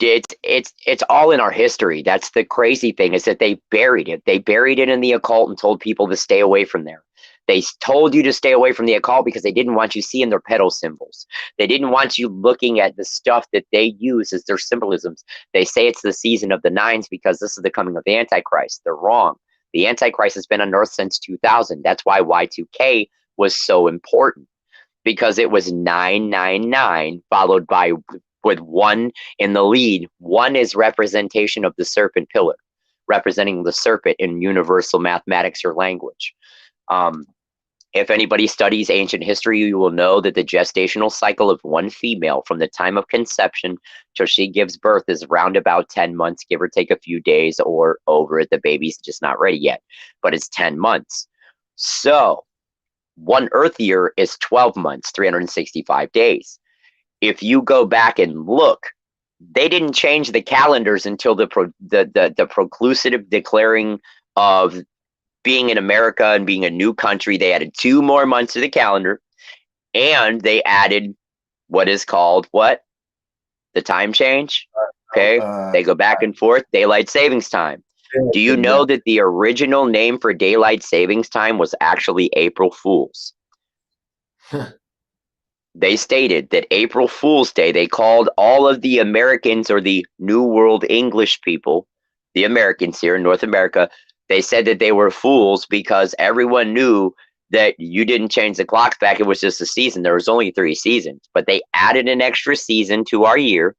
Speaker 4: it's all in our history. That's the crazy thing, is that they buried it. They buried it in the occult and told people to stay away from there. They told you to stay away from the occult because they didn't want you seeing their pedo symbols. They didn't want you looking at the stuff that they use as their symbolisms. They say it's the season of the nines because this is the coming of the Antichrist. They're wrong. The Antichrist has been on Earth since 2000. That's why Y2K was so important, because it was 999 followed by with 1 in the lead. 1 is representation of the serpent pillar, representing the serpent in universal mathematics or language. If anybody studies ancient history, you will know that the gestational cycle of one female from the time of conception till she gives birth is around about 10 months, give or take a few days, or over it, the baby's just not ready yet, but it's 10 months. So 1 Earth year is 12 months, 365 days. If you go back and look, they didn't change the calendars until the proclusive declaring of being in America and being a new country. They added 2 more months to the calendar, and they added what is called what? The time change. Okay, they go back and forth. Daylight savings time. Do you know that the original name for daylight savings time was actually April Fool's? They stated that April Fool's Day, they called all of the Americans or the New World English people, the Americans here in North America, they said that they were fools because everyone knew that you didn't change the clocks back. It was just a season. There was only 3 seasons, but they added an extra season to our year.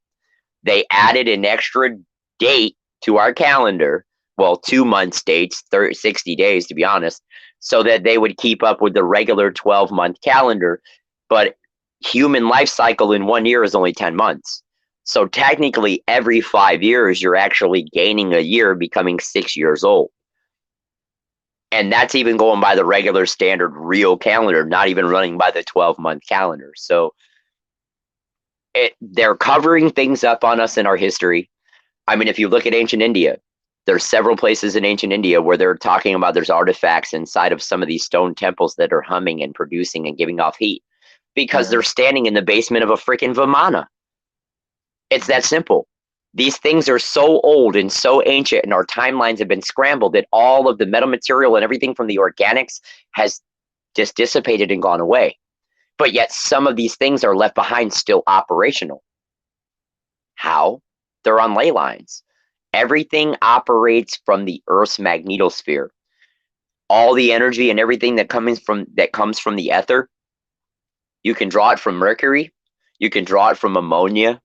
Speaker 4: They added an extra date to our calendar. Well, 2 months dates, 60 days to be honest, so that they would keep up with the regular 12-month calendar. But human life cycle in 1 year is only 10 months. So technically every 5 years, you're actually gaining a year, becoming 6 years old. And that's even going by the regular standard real calendar, not even running by the 12-month calendar. So they're covering things up on us in our history. I mean, if you look at ancient India, there's several places in ancient India where they're talking about there's artifacts inside of some of these stone temples that are humming and producing and giving off heat because they're standing in the basement of a freaking Vimana. It's that simple. These things are so old and so ancient, and our timelines have been scrambled that all of the metal material and everything from the organics has just dissipated and gone away. But yet some of these things are left behind still operational. How? They're on ley lines. Everything operates from the Earth's magnetosphere. All the energy and everything that comes from the ether, you can draw it from mercury, you can draw it from ammonia,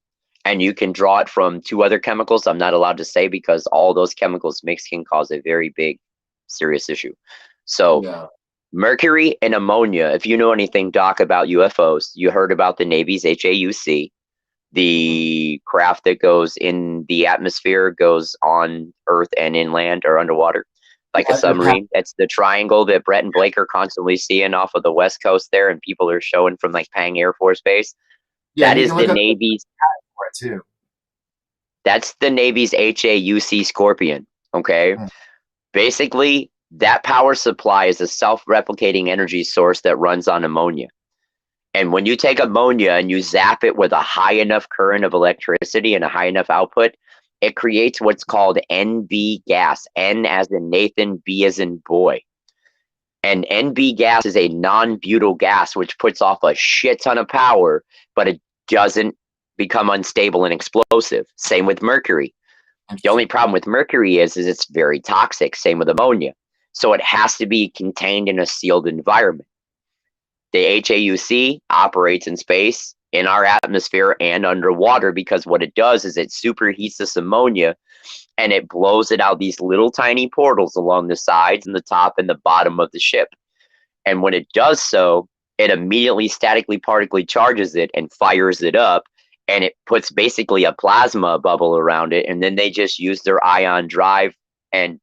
Speaker 4: and you can draw it from 2 other chemicals I'm not allowed to say because all those chemicals mixed can cause a very big, serious issue. So mercury and ammonia, if you know anything, Doc, about UFOs, you heard about the Navy's HAUC, the craft that goes in the atmosphere, goes on Earth and inland or underwater, like a submarine. That's the triangle that Brett and Blake are constantly seeing off of the West Coast there, and people are showing from like Pang Air Force Base. That is the Navy's.
Speaker 2: Too.
Speaker 4: That's the Navy's HAUC Scorpion. Okay. Basically, that power supply is a self-replicating energy source that runs on ammonia. And when you take ammonia and you zap it with a high enough current of electricity and a high enough output, it creates what's called NB gas. N as in Nathan, B as in boy. And NB gas is a non-butyl gas, which puts off a shit ton of power, but it doesn't become unstable and explosive. Same with mercury. The only problem with mercury is it's very toxic. Same with ammonia. So it has to be contained in a sealed environment. The HAUC operates in space. in our atmosphere and underwater, because what it does is it superheats this ammonia and it blows it out these little tiny portals along the sides and the top and the bottom of the ship. And when it does so, it immediately statically partically charges it and fires it up, and it puts basically a plasma bubble around it, and then they just use their ion drive and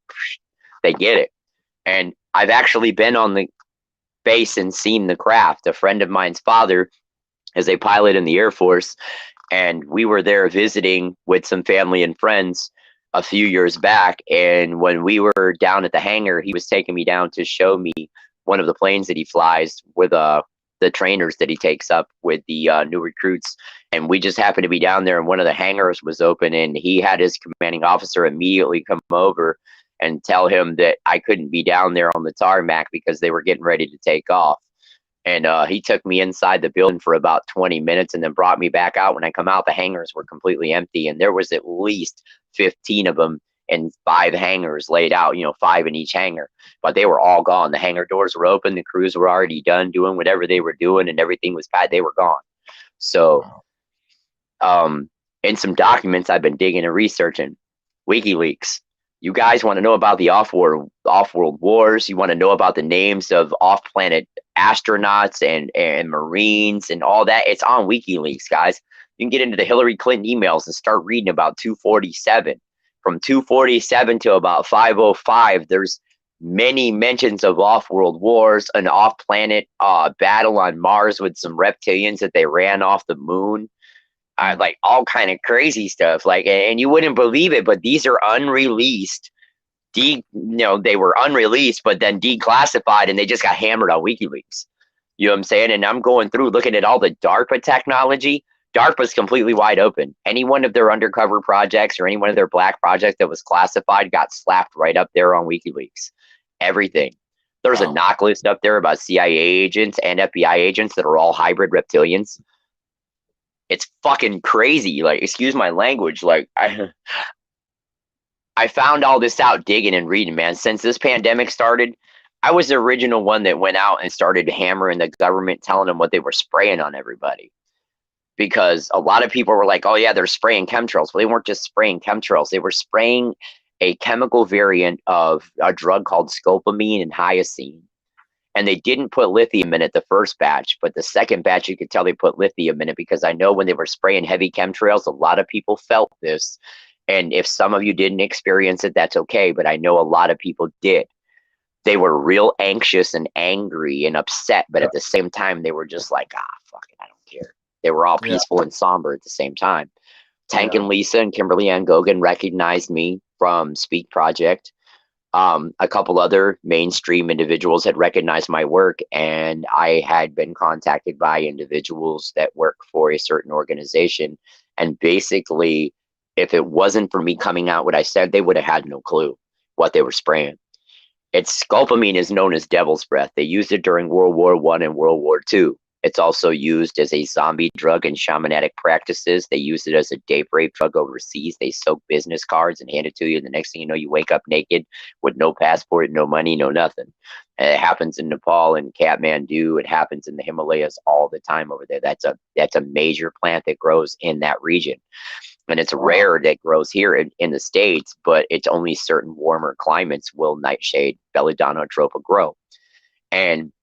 Speaker 4: they get it. And I've actually been on the base and seen the craft. A friend of mine's father is a pilot in the Air Force, and we were there visiting with some family and friends a few years back. And when we were down at the hangar, he was taking me down to show me one of the planes that he flies with the trainers that he takes up with the new recruits. And we just happened to be down there, and one of the hangars was open, and he had his commanding officer immediately come over and tell him that I couldn't be down there on the tarmac because they were getting ready to take off. And he took me inside the building for about 20 minutes and then brought me back out. When I come out, the hangars were completely empty, and there was at least 15 of them in 5 hangars laid out, 5 in each hangar. But they were all gone. The hangar doors were open. The crews were already done doing whatever they were doing, and everything was bad. They were gone. So in some documents I've been digging and researching, WikiLeaks. You guys want to know about the off-world wars? You want to know about the names of off-planet astronauts and Marines and all that? It's on WikiLeaks, guys. You can get into the Hillary Clinton emails and start reading about 247. From 247 to about 505, there's many mentions of off-world wars, an off-planet battle on Mars with some reptilians that they ran off the moon. Like all kind of crazy stuff, and you wouldn't believe it, but these are unreleased. They were unreleased, but then declassified, and they just got hammered on WikiLeaks. You know what I'm saying? And I'm going through looking at all the DARPA technology. DARPA's completely wide open. Any one of their undercover projects or any one of their black projects that was classified got slapped right up there on WikiLeaks. Everything. There's a knock list up there about CIA agents and FBI agents that are all hybrid reptilians. It's fucking crazy. Excuse my language. I found all this out digging and reading, man. Since this pandemic started, I was the original one that went out and started hammering the government, telling them what they were spraying on everybody. Because a lot of people were like, oh yeah, they're spraying chemtrails. Well, they weren't just spraying chemtrails. They were spraying a chemical variant of a drug called scopolamine and hyoscine. And they didn't put lithium in it the first batch, but the second batch, you could tell they put lithium in it, because I know when they were spraying heavy chemtrails, a lot of people felt this. And if some of you didn't experience it, that's okay. But I know a lot of people did. They were real anxious and angry and upset. But at the same time, they were just like, fuck it, I don't care. They were all peaceful and somber at the same time. Tank and Lisa and Kimberly Ann Gogan recognized me from Speak Project. A couple other mainstream individuals had recognized my work, and I had been contacted by individuals that work for a certain organization. And basically, if it wasn't for me coming out what I said, they would have had no clue what they were spraying. Scopolamine is known as devil's breath. They used it during World War I and World War II. It's also used as a zombie drug in shamanistic practices. They use it as a date rape drug overseas. They soak business cards and hand it to you. And the next thing you know, you wake up naked with no passport, no money, no nothing. And it happens in Nepal and Kathmandu. It happens in the Himalayas all the time over there. That's a major plant that grows in that region. And it's rare that grows here in the States, but it's only certain warmer climates will nightshade, belladonna tropa grow. And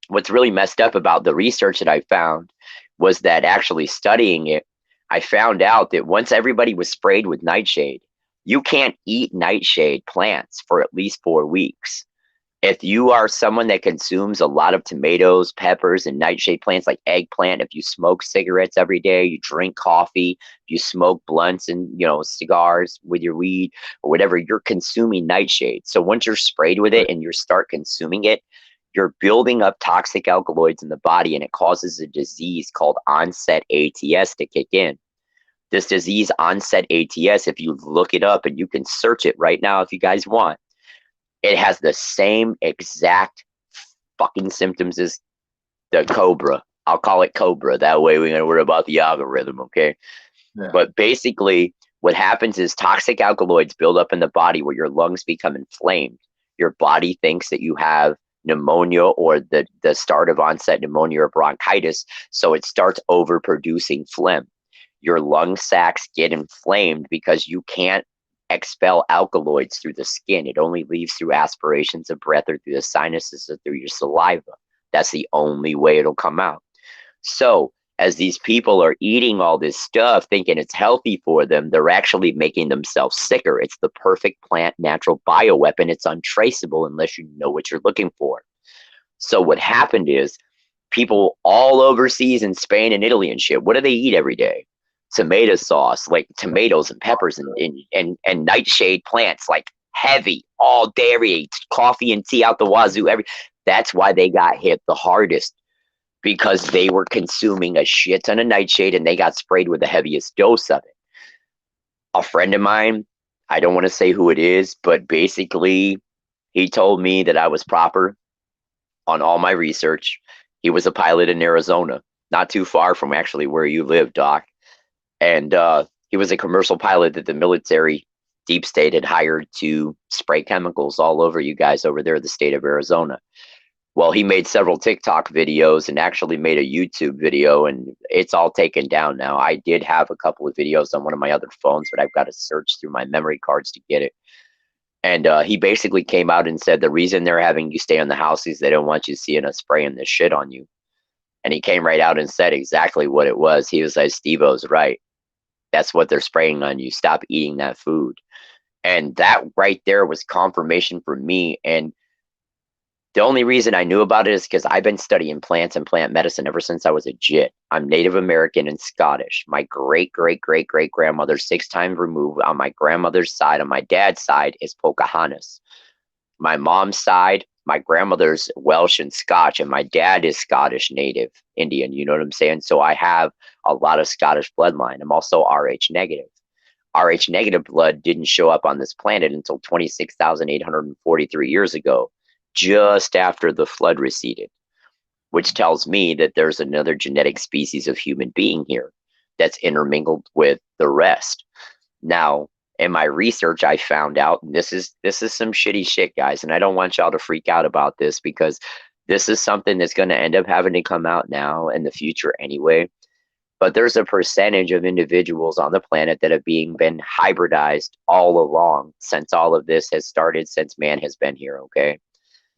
Speaker 4: what's really messed up about the research that I found was that actually studying it, I found out that once everybody was sprayed with nightshade, you can't eat nightshade plants for at least 4 weeks. If you are someone that consumes a lot of tomatoes, peppers, and nightshade plants like eggplant, if you smoke cigarettes every day, you drink coffee, you smoke blunts and cigars with your weed or whatever, you're consuming nightshade. So once you're sprayed with it and you start consuming it, you're building up toxic alkaloids in the body, and it causes a disease called onset ATS to kick in. This disease, onset ATS, if you look it up, and you can search it right now if you guys want, it has the same exact fucking symptoms as the cobra. I'll call it cobra. That way we're going to worry about the algorithm, okay? Yeah. But basically, what happens is toxic alkaloids build up in the body where your lungs become inflamed. Your body thinks that you have pneumonia or the start of onset pneumonia or bronchitis. So it starts overproducing phlegm. Your lung sacs get inflamed because you can't expel alkaloids through the skin. It only leaves through aspirations of breath or through the sinuses or through your saliva. That's the only way it'll come out. So as these people are eating all this stuff thinking it's healthy for them, they're actually making themselves sicker. It's the perfect plant natural bioweapon. It's untraceable unless you know what you're looking for. So what happened is people all overseas in Spain and Italy and shit, what do they eat every day? Tomato sauce, like tomatoes and peppers and nightshade plants, like heavy all day, every day, coffee and tea out the wazoo. That's why they got hit the hardest, because they were consuming a shit ton of nightshade and they got sprayed with the heaviest dose of it. A friend of mine, I don't want to say who it is, but basically he told me that I was proper on all my research. He was a pilot in Arizona, not too far from actually where you live, Doc. And he was a commercial pilot that the military deep state had hired to spray chemicals all over you guys over there in the state of Arizona. Well, he made several TikTok videos and actually made a YouTube video, and it's all taken down now. I did have a couple of videos on one of my other phones, but I've got to search through my memory cards to get it. And he basically came out and said the reason they're having you stay in the house is they don't want you seeing us spraying this shit on you. And he came right out and said exactly what it was. He was like, Steve-O's right. That's what they're spraying on you. Stop eating that food. And that right there was confirmation for me. And the only reason I knew about it is because I've been studying plants and plant medicine ever since I was a jit. I'm Native American and Scottish. My great-great-great-great-grandmother, 6 times removed on my grandmother's side, on my dad's side, is Pocahontas. My mom's side, my grandmother's Welsh and Scotch, and my dad is Scottish Native Indian. You know what I'm saying? So I have a lot of Scottish bloodline. I'm also Rh negative. Rh negative blood didn't show up on this planet until 26,843 years ago, just after the flood receded, which tells me that there's another genetic species of human being here that's intermingled with the rest. Now, in my research, I found out, and this is some shitty shit, guys, and I don't want y'all to freak out about this because this is something that's going to end up having to come out now in the future anyway. But there's a percentage of individuals on the planet that have been hybridized all along since all of this has started, since man has been here, okay?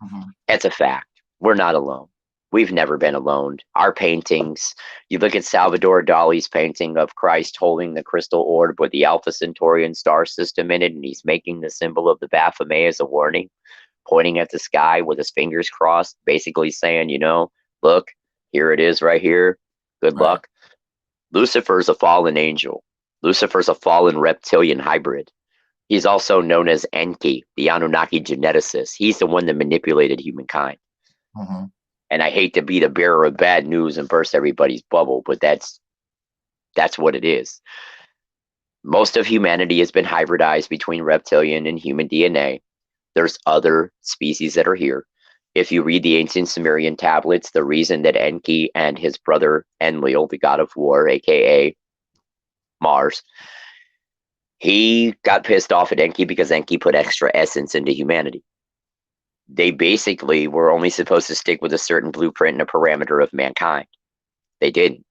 Speaker 4: Mm-hmm. It's a fact. We're not alone. We've never been alone. Our paintings, you look at Salvador Dali's painting of Christ holding the crystal orb with the Alpha Centaurian star system in it, and he's making the symbol of the Baphomet as a warning, pointing at the sky with his fingers crossed, basically saying, you know, look, here it is right here. Good luck. Lucifer's a fallen angel. Lucifer's a fallen reptilian hybrid. He's also known as Enki, the Anunnaki geneticist. He's the one that manipulated humankind. Mm-hmm. And I hate to be the bearer of bad news and burst everybody's bubble, but that's what it is. Most of humanity has been hybridized between reptilian and human DNA. There's other species that are here. If you read the ancient Sumerian tablets, the reason that Enki and his brother Enlil, the god of war, aka Mars, he got pissed off at Enki because Enki put extra essence into humanity. They basically were only supposed to stick with a certain blueprint and a parameter of mankind. They didn't.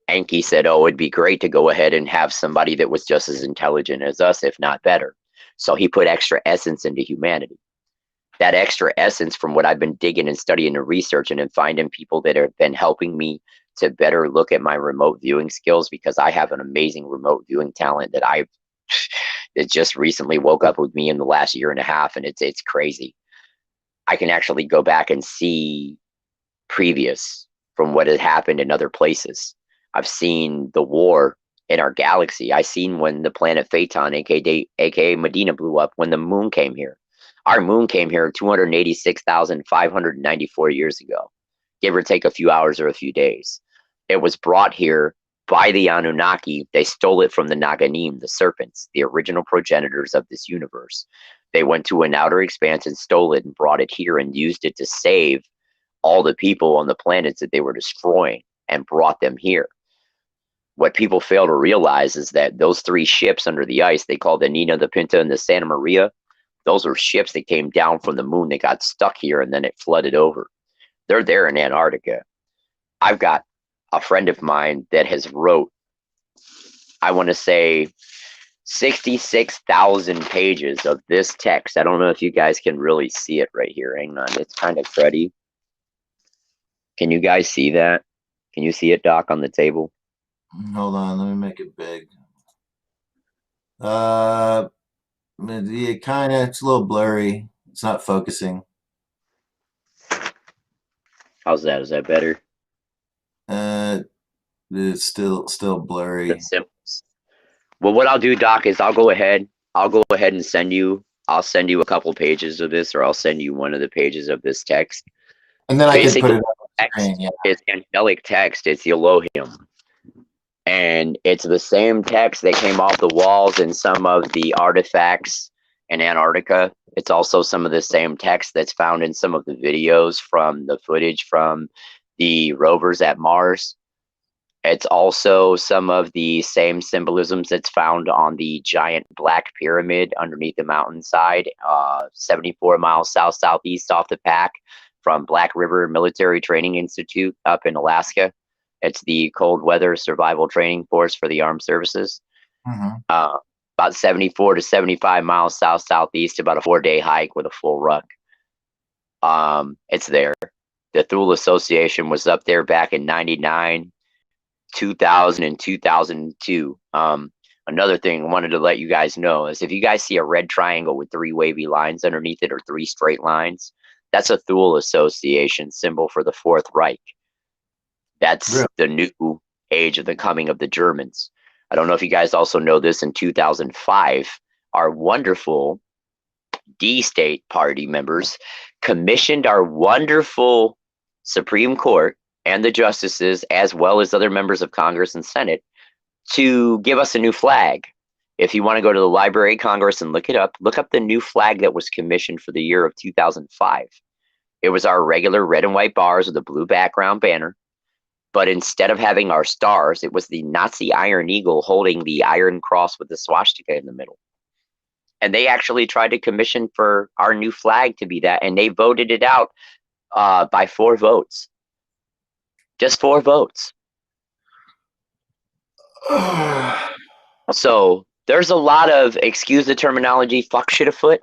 Speaker 4: Enki said, oh, it'd be great to go ahead and have somebody that was just as intelligent as us, if not better. So he put extra essence into humanity. That extra essence, from what I've been digging and studying and researching and finding people that have been helping me to better look at my remote viewing skills, because I have an amazing remote viewing talent that it just recently woke up with me in the last year and a half, and it's crazy. I can actually go back and see previous from what had happened in other places. I've seen the war in our galaxy. I seen when the planet Phaeton, aka Medina, blew up, when the moon came here. Our moon came here 286,594 years ago, give or take a few hours or a few days. It was brought here by the Anunnaki. They stole it from the Naganim, the serpents, the original progenitors of this universe. They went to an outer expanse and stole it and brought it here and used it to save all the people on the planets that they were destroying and brought them here. What people fail to realize is that those 3 ships under the ice, they call the Nina, the Pinta, and the Santa Maria, Those were ships that came down from the moon that got stuck here and then it flooded over. They're there in Antarctica. I've got a friend of mine that has wrote, I want to say, 66,000 pages of this text. I don't know if you guys can really see it right here. Hang on, it's kind of cruddy. Can you guys see that? Can you see it, Doc, on the table?
Speaker 1: Hold on, let me make it big. Yeah, kind of. It's a little blurry. It's not focusing.
Speaker 4: How's that? Is that better?
Speaker 1: It's still blurry.
Speaker 4: The symbols. Well, what I'll do, Doc, is I'll go ahead and send you. I'll send you a couple pages of this, or I'll send you one of the pages of this text.
Speaker 1: And then
Speaker 4: Basically,
Speaker 1: I can put it on the
Speaker 4: text
Speaker 1: screen. Yeah.
Speaker 4: is angelic text. It's Elohim. And it's the same text that came off the walls in some of the artifacts in Antarctica. It's also some of the same text that's found in some of the videos from the footage from the rovers at Mars. It's also some of the same symbolisms that's found on the giant black pyramid underneath the mountainside, 74 miles southeast off the pack from Black River Military Training Institute up in Alaska. It's the cold weather survival training force for the armed services. About 74 to 75 miles southeast, about a 4-day hike with a full ruck. It's there. The Thule Association was up there back in 99, 2000, and 2002. Another thing I wanted to let you guys know is if you guys see a red triangle with 3 wavy lines underneath it or 3 straight lines, that's a Thule Association symbol for the Fourth Reich. That's the new age of the coming of the Germans. I don't know if you guys also know this. In 2005, our wonderful D-State Party members commissioned our wonderful Supreme Court and the justices, as well as other members of Congress and Senate, to give us a new flag. If you want to go to the Library of Congress and look up the new flag that was commissioned for the year of 2005. It was our regular red and white bars with a blue background banner. But instead of having our stars, it was the Nazi Iron Eagle holding the Iron Cross with the swastika in the middle. And they actually tried to commission for our new flag to be that, and they voted it out by 4 votes. Just 4 votes. So there's a lot of, excuse the terminology, fuck shit afoot.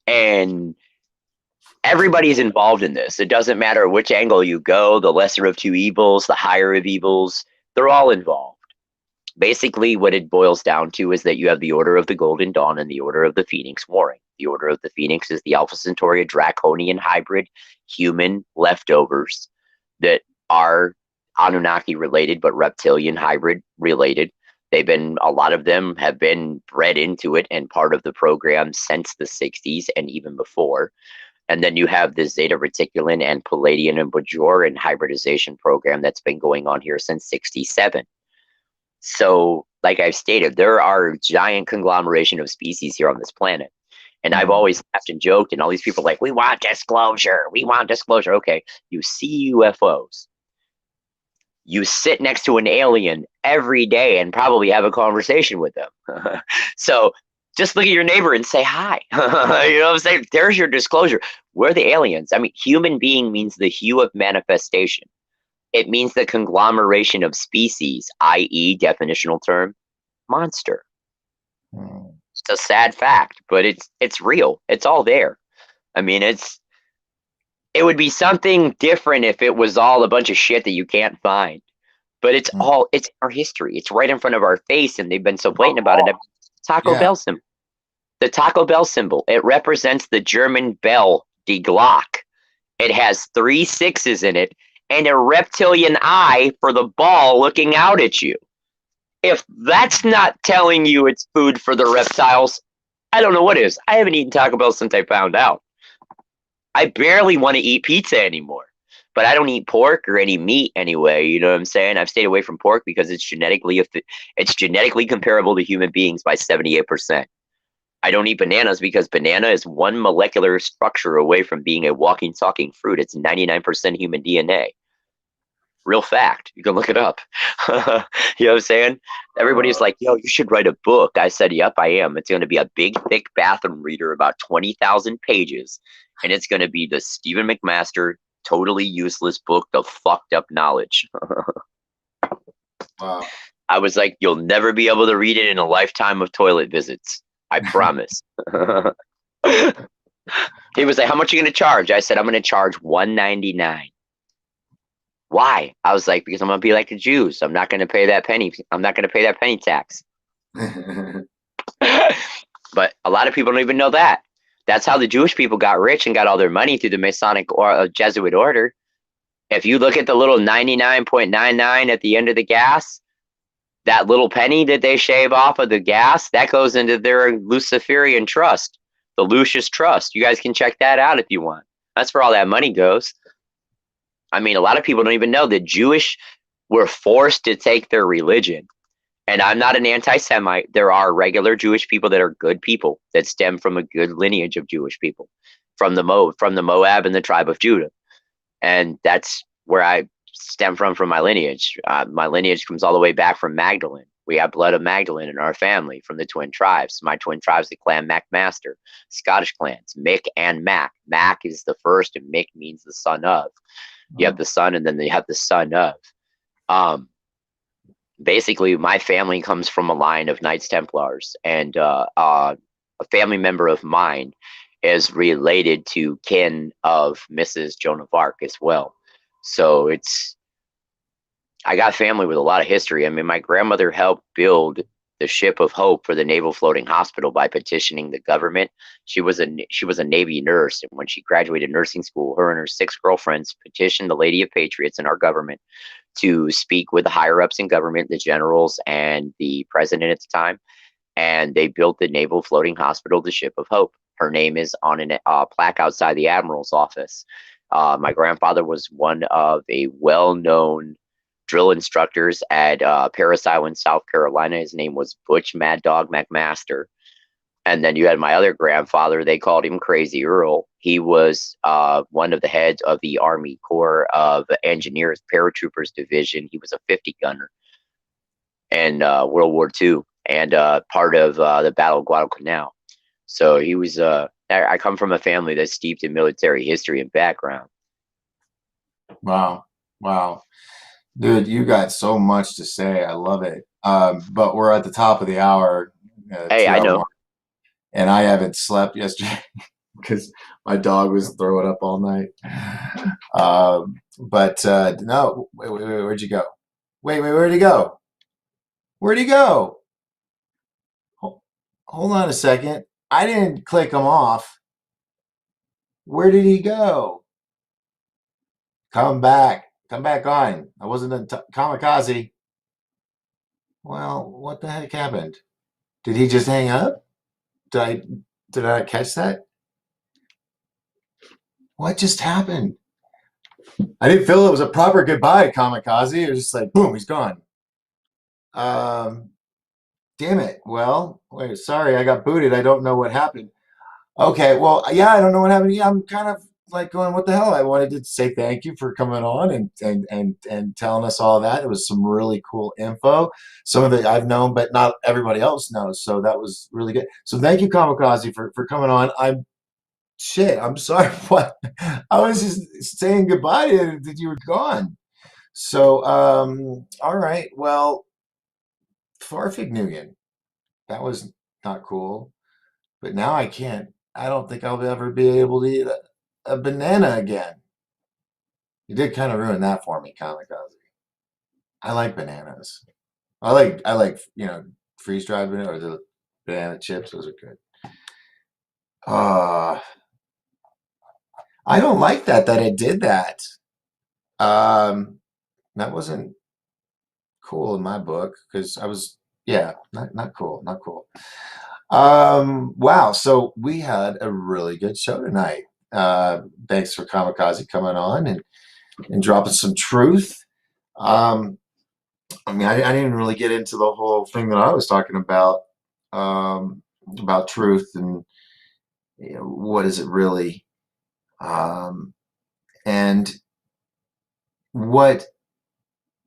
Speaker 4: And everybody's involved in this. It doesn't matter which angle you go, the lesser of 2 evils, the higher of evils, they're all involved. Basically, what it boils down to is that you have the Order of the Golden Dawn and the Order of the Phoenix warring. The Order of the Phoenix is the Alpha Centauri Draconian hybrid human leftovers that are Anunnaki related, but reptilian hybrid related. A lot of them have been bred into it and part of the program since the 60s and even before. And then you have the Zeta Reticulan and Palladian and Bajoran hybridization program that's been going on here since 67. So, like I've stated, there are a giant conglomeration of species here on this planet. And I've always laughed and joked, and all these people are like, we want disclosure. We want disclosure. Okay, you see UFOs. You sit next to an alien every day and probably have a conversation with them. So just look at your neighbor and say hi. You know what I'm saying? There's your disclosure. We're the aliens. I mean, human being means the hue of manifestation. It means the conglomeration of species, i.e., definitional term, monster. It's a sad fact, but it's real. It's all there. I mean, it would be something different if it was all a bunch of shit that you can't find. But it's our history. It's right in front of our face, and they've been so blatant about it. Taco Bell symbol. The Taco Bell symbol. It represents the German Bell, die Glock. It has 3 6s in it and a reptilian eye for the ball looking out at you. If that's not telling you it's food for the reptiles, I don't know what is. I haven't eaten Taco Bell since I found out. I barely want to eat pizza anymore. But I don't eat pork or any meat anyway. You know what I'm saying? I've stayed away from pork because it's genetically comparable to human beings by 78%. I don't eat bananas because banana is 1 molecular structure away from being a walking, talking fruit. It's 99% human DNA. Real fact. You can look it up. You know what I'm saying? Everybody's like, yo, you should write a book. I said, yep, I am. It's going to be a big, thick bathroom reader, about 20,000 pages. And it's going to be the Stephen McMaster totally useless book of fucked up knowledge.
Speaker 2: Wow.
Speaker 4: I was like, you'll never be able to read it in a lifetime of toilet visits. I promise. He was like, how much are you going to charge? I said, I'm going to charge $1.99. Why? I was like, because I'm going to be like the Jews. I'm not going to pay that penny. I'm not going to pay that penny tax. But a lot of people don't even know that. That's how the Jewish people got rich and got all their money, through the Masonic or Jesuit order. If you look at the little 99.99 at the end of the gas, that little penny that they shave off of the gas, that goes into their Luciferian trust, the Lucius Trust. You guys can check that out if you want. That's where all that money goes. I mean, a lot of people don't even know that Jewish were forced to take their religion. And I'm not an anti-Semite. There are regular Jewish people that are good people that stem from a good lineage of Jewish people, from the Moab and the tribe of Judah. And that's where I stem from my lineage. My lineage comes all the way back from Magdalene. We have blood of Magdalene in our family from the twin tribes. My twin tribes, the clan MacMaster, Scottish clans, Mick and Mac. Mac is the first, and Mick means the son of. You have the son, and then you have the son of. Basically, my family comes from a line of Knights Templars, and a family member of mine is related to kin of Mrs. Joan of Arc as well. So I got family with a lot of history. I mean, my grandmother helped build the Ship of Hope for the Naval Floating Hospital by petitioning the government. She was a Navy nurse, and when she graduated nursing school, her and her 6 girlfriends petitioned the Lady of Patriots in our government to speak with the higher ups in government, the generals and the president at the time, and they built the Naval Floating Hospital, the Ship of Hope. Her name is on a plaque outside the Admiral's office. My grandfather was one of a well-known drill instructors at Parris Island, South Carolina. His name was Butch Mad Dog McMaster. And then you had my other grandfather. They called him Crazy Earl. He was one of the heads of the Army Corps of Engineers Paratroopers Division. He was a 50 gunner in World War II, and part of the Battle of Guadalcanal. So he was. I come from a family that's steeped in military history and background.
Speaker 2: Wow. Dude, you got so much to say. I love it. But we're at the top of the hour.
Speaker 4: Hey, I know.
Speaker 2: Mark, and I haven't slept yesterday because my dog was throwing up all night. No, wait, where'd you go? Wait, where'd he go? Where'd he go? Hold on a second. I didn't click him off. Where did he go? Come back on. I wasn't a kamikaze. Well, what the heck happened? Did he just hang up? Did I not catch that? What just happened? I didn't feel it was a proper goodbye, kamikaze. It was just like, boom, he's gone. Damn it. Well, wait, sorry, I got booted. I don't know what happened. Okay, well, yeah, I don't know what happened. Yeah, I'm kind of like going, what the hell? I wanted to say thank you for coming on and telling us all that. It was some really cool info. Some of it I've known, but not everybody else knows. So that was really good. So thank you, Kamikaze, for coming on. I'm sorry. What? I was just saying goodbye to that you were gone. So, all right. Well, Farfignugan, that was not cool. But now I can't. I don't think I'll ever be able to eat a banana again. You did kind of ruin that for me, Kamikaze. I like bananas. I like freeze dried banana or the banana chips. Those are good. I don't like that it did that. That wasn't cool in my book because I was not cool. Wow. So we had a really good show tonight. Thanks for Kamikaze coming on and dropping some truth. I mean, I didn't really get into the whole thing that I was talking about truth and what is it really, and what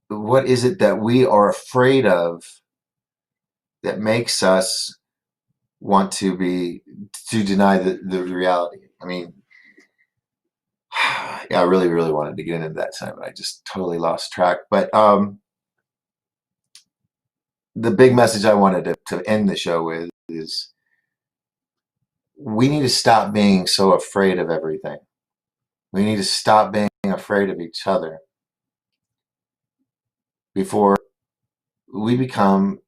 Speaker 2: what is it that we are afraid of that makes us want to deny the reality? I mean, yeah, I really, really wanted to get into that time, but I just totally lost track. But the big message I wanted to end the show with is we need to stop being so afraid of everything. We need to stop being afraid of each other before we become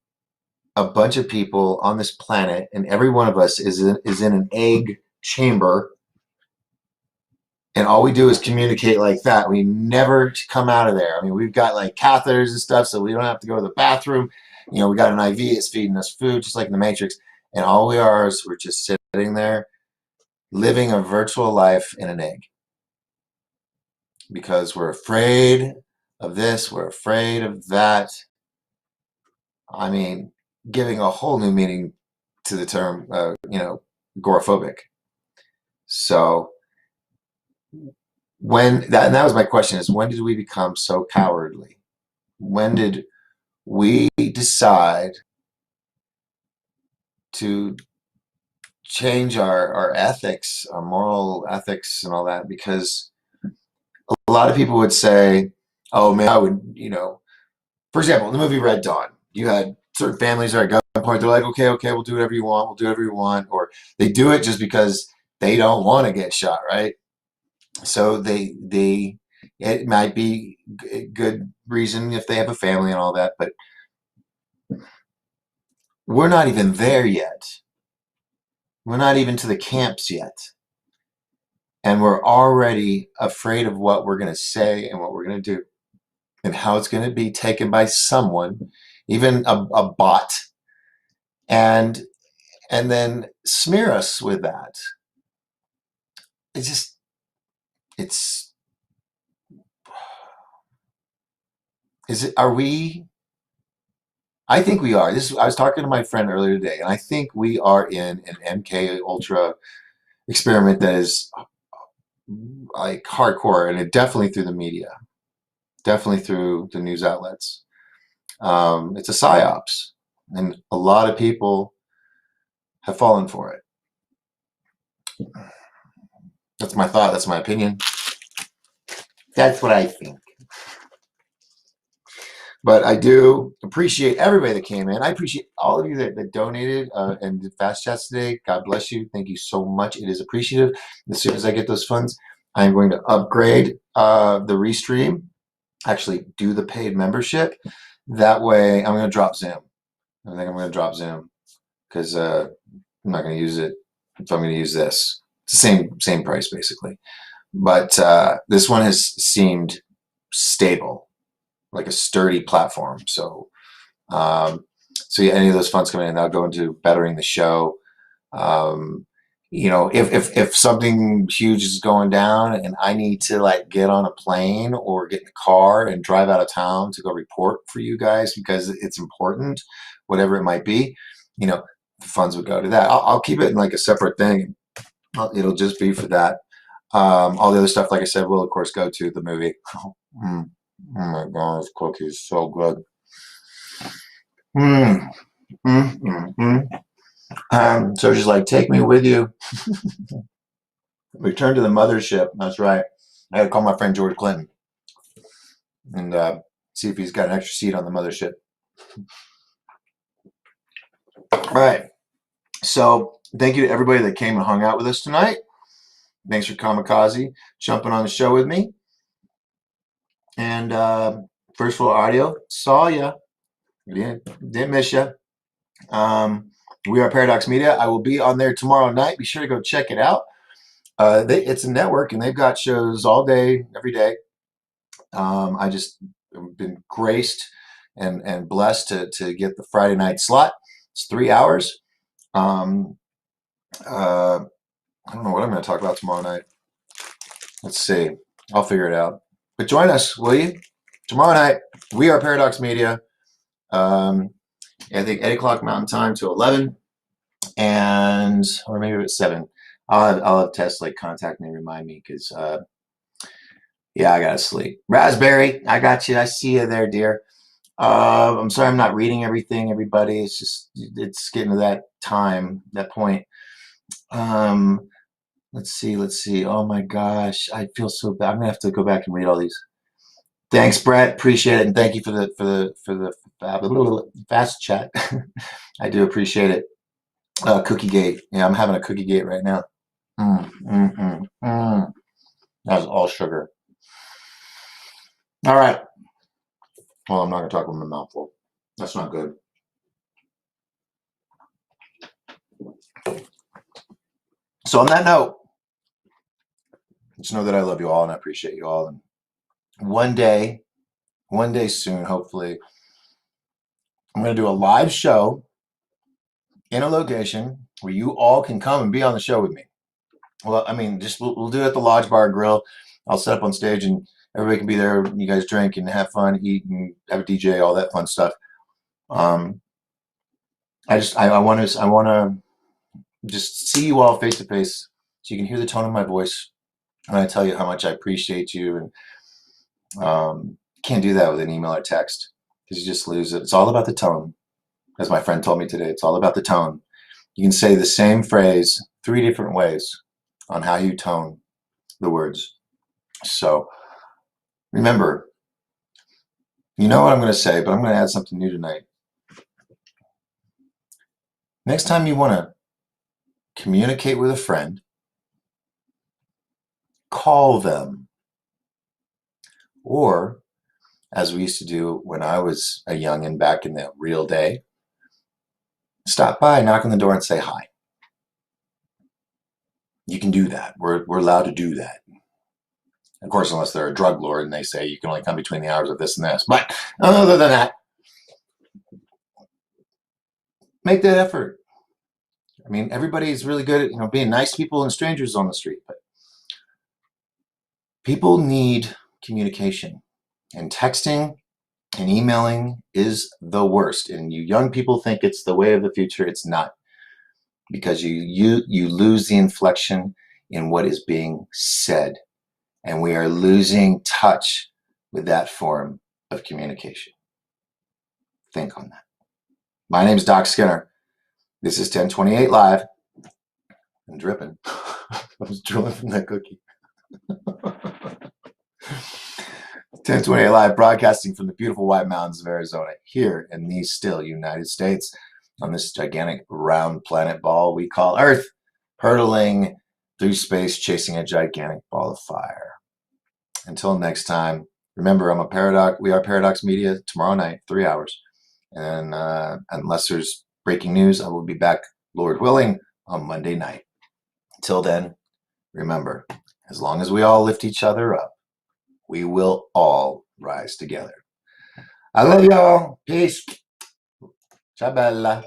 Speaker 2: a bunch of people on this planet, and every one of us is in an egg chamber, and all we do is communicate like that. We never come out of there. I mean, we've got like catheters and stuff, so we don't have to go to the bathroom. You know, we got an IV, it's feeding us food, just like in the Matrix. And all we are is we're just sitting there living a virtual life in an egg. Because we're afraid of this, we're afraid of that. I mean, giving a whole new meaning to the term, agoraphobic. So and that was my question, is when did we become so cowardly? When did we decide to change our ethics, our moral ethics and all that? Because a lot of people would say, oh man, I would, for example, in the movie Red Dawn, you had certain families are at gunpoint. They're like, okay, we'll do whatever you want. We'll do whatever you want. Or they do it just because they don't want to get shot, right? So it might be a good reason if they have a family and all that, but we're not even there yet. We're not even to the camps yet. And we're already afraid of what we're going to say and what we're going to do and how it's going to be taken by someone, even a bot, and then smear us with that. Are we? I think we are. I was talking to my friend earlier today, and I think we are in an MK Ultra experiment that is like hardcore, and it definitely through the media, definitely through the news outlets. It's a psyops, and a lot of people have fallen for it. That's my thought. That's my opinion. That's what I think. But I do appreciate everybody that came in. I appreciate all of you that donated and did fast chats today. God bless you. Thank you so much. It is appreciative. As soon as I get those funds, I'm going to upgrade the Restream, actually do the paid membership. That way, I'm going to drop Zoom. I think I'm going to drop Zoom because I'm not going to use it if I'm going to use this. It's the same price, basically. But this one has seemed stable, like a sturdy platform. So yeah, any of those funds coming in, that'll go into bettering the show. If something huge is going down and I need to like get on a plane or get in a car and drive out of town to go report for you guys because it's important, whatever it might be, the funds would go to that. I'll keep it in like a separate thing. It'll just be for that. All the other stuff, like I said, will of course go to the movie. Oh my God, this cookie is so good. So she's like, take me with you. Return to the mothership. That's right. I had to call my friend George Clinton and see if he's got an extra seat on the mothership. All right. So thank you to everybody that came and hung out with us tonight. Thanks for Kamikaze jumping on the show with me. And First World Audio, saw ya. Didn't miss ya. We are Paradox Media. I will be on there tomorrow night. Be sure to go check it out. It's a network, and they've got shows all day, every day. I just been graced and blessed to get the Friday night slot. It's 3 hours. I don't know what I'm going to talk about tomorrow night. Let's see. I'll figure it out. But join us, will you? Tomorrow night, we are Paradox Media. I think 8 o'clock Mountain Time to 11, or maybe it's 7. I'll have Tess like contact me and remind me because Yeah, I gotta sleep. Raspberry, I got you. I see you there, dear. I'm sorry I'm not reading everything, everybody. It's just, it's getting to that time, that point. Let's see. Oh my gosh, I feel so bad. I'm gonna have to go back and read all these. Thanks, Brett. Appreciate it, and thank you for the fast chat. I do appreciate it. Cookie Gate. Yeah, I'm having a Cookie Gate right now. That was all sugar. All right. Well, I'm not gonna talk with my mouth full. That's not good. So on that note, just know that I love you all and I appreciate you all. And one day soon, hopefully, I'm going to do a live show in a location where you all can come and be on the show with me. Well, I mean, just we'll do it at the Lodge Bar Grill. I'll set up on stage and everybody can be there. You guys drink and have fun, eat and have a DJ, all that fun stuff. I want to just see you all face to face so you can hear the tone of my voice when I tell you how much I appreciate you. And can't do that with an email or text because you just lose it. It's all about the tone. As my friend told me today, it's all about the tone. You can say the same phrase 3 different ways on how you tone the words. So remember, you know what I'm going to say, but I'm going to add something new tonight. Next time you want to communicate with a friend, call them. Or, as we used to do when I was a youngin' back in the real day, stop by, knock on the door, and say hi. You can do that. We're allowed to do that. Of course, unless they're a drug lord and they say you can only come between the hours of this and this. But other than that, make that effort. I mean, everybody's really good at being nice to people and strangers on the street, but people need communication, and texting and emailing is the worst. And you young people think it's the way of the future. It's not, because you lose the inflection in what is being said, and we are losing touch with that form of communication. Think on that. My name is Doc Skinner. This is 1028 Live. I'm dripping. I was drooling from that cookie. 1028 Live, broadcasting from the beautiful White Mountains of Arizona, here in the still United States, on this gigantic round planet ball we call Earth, hurtling through space, chasing a gigantic ball of fire. Until next time, remember, we are Paradox Media tomorrow night, 3 hours. And unless there's breaking news, I will be back, Lord willing, on Monday night. Until then, remember, as long as we all lift each other up, we will all rise together. I love y'all. Peace. Ciao bella.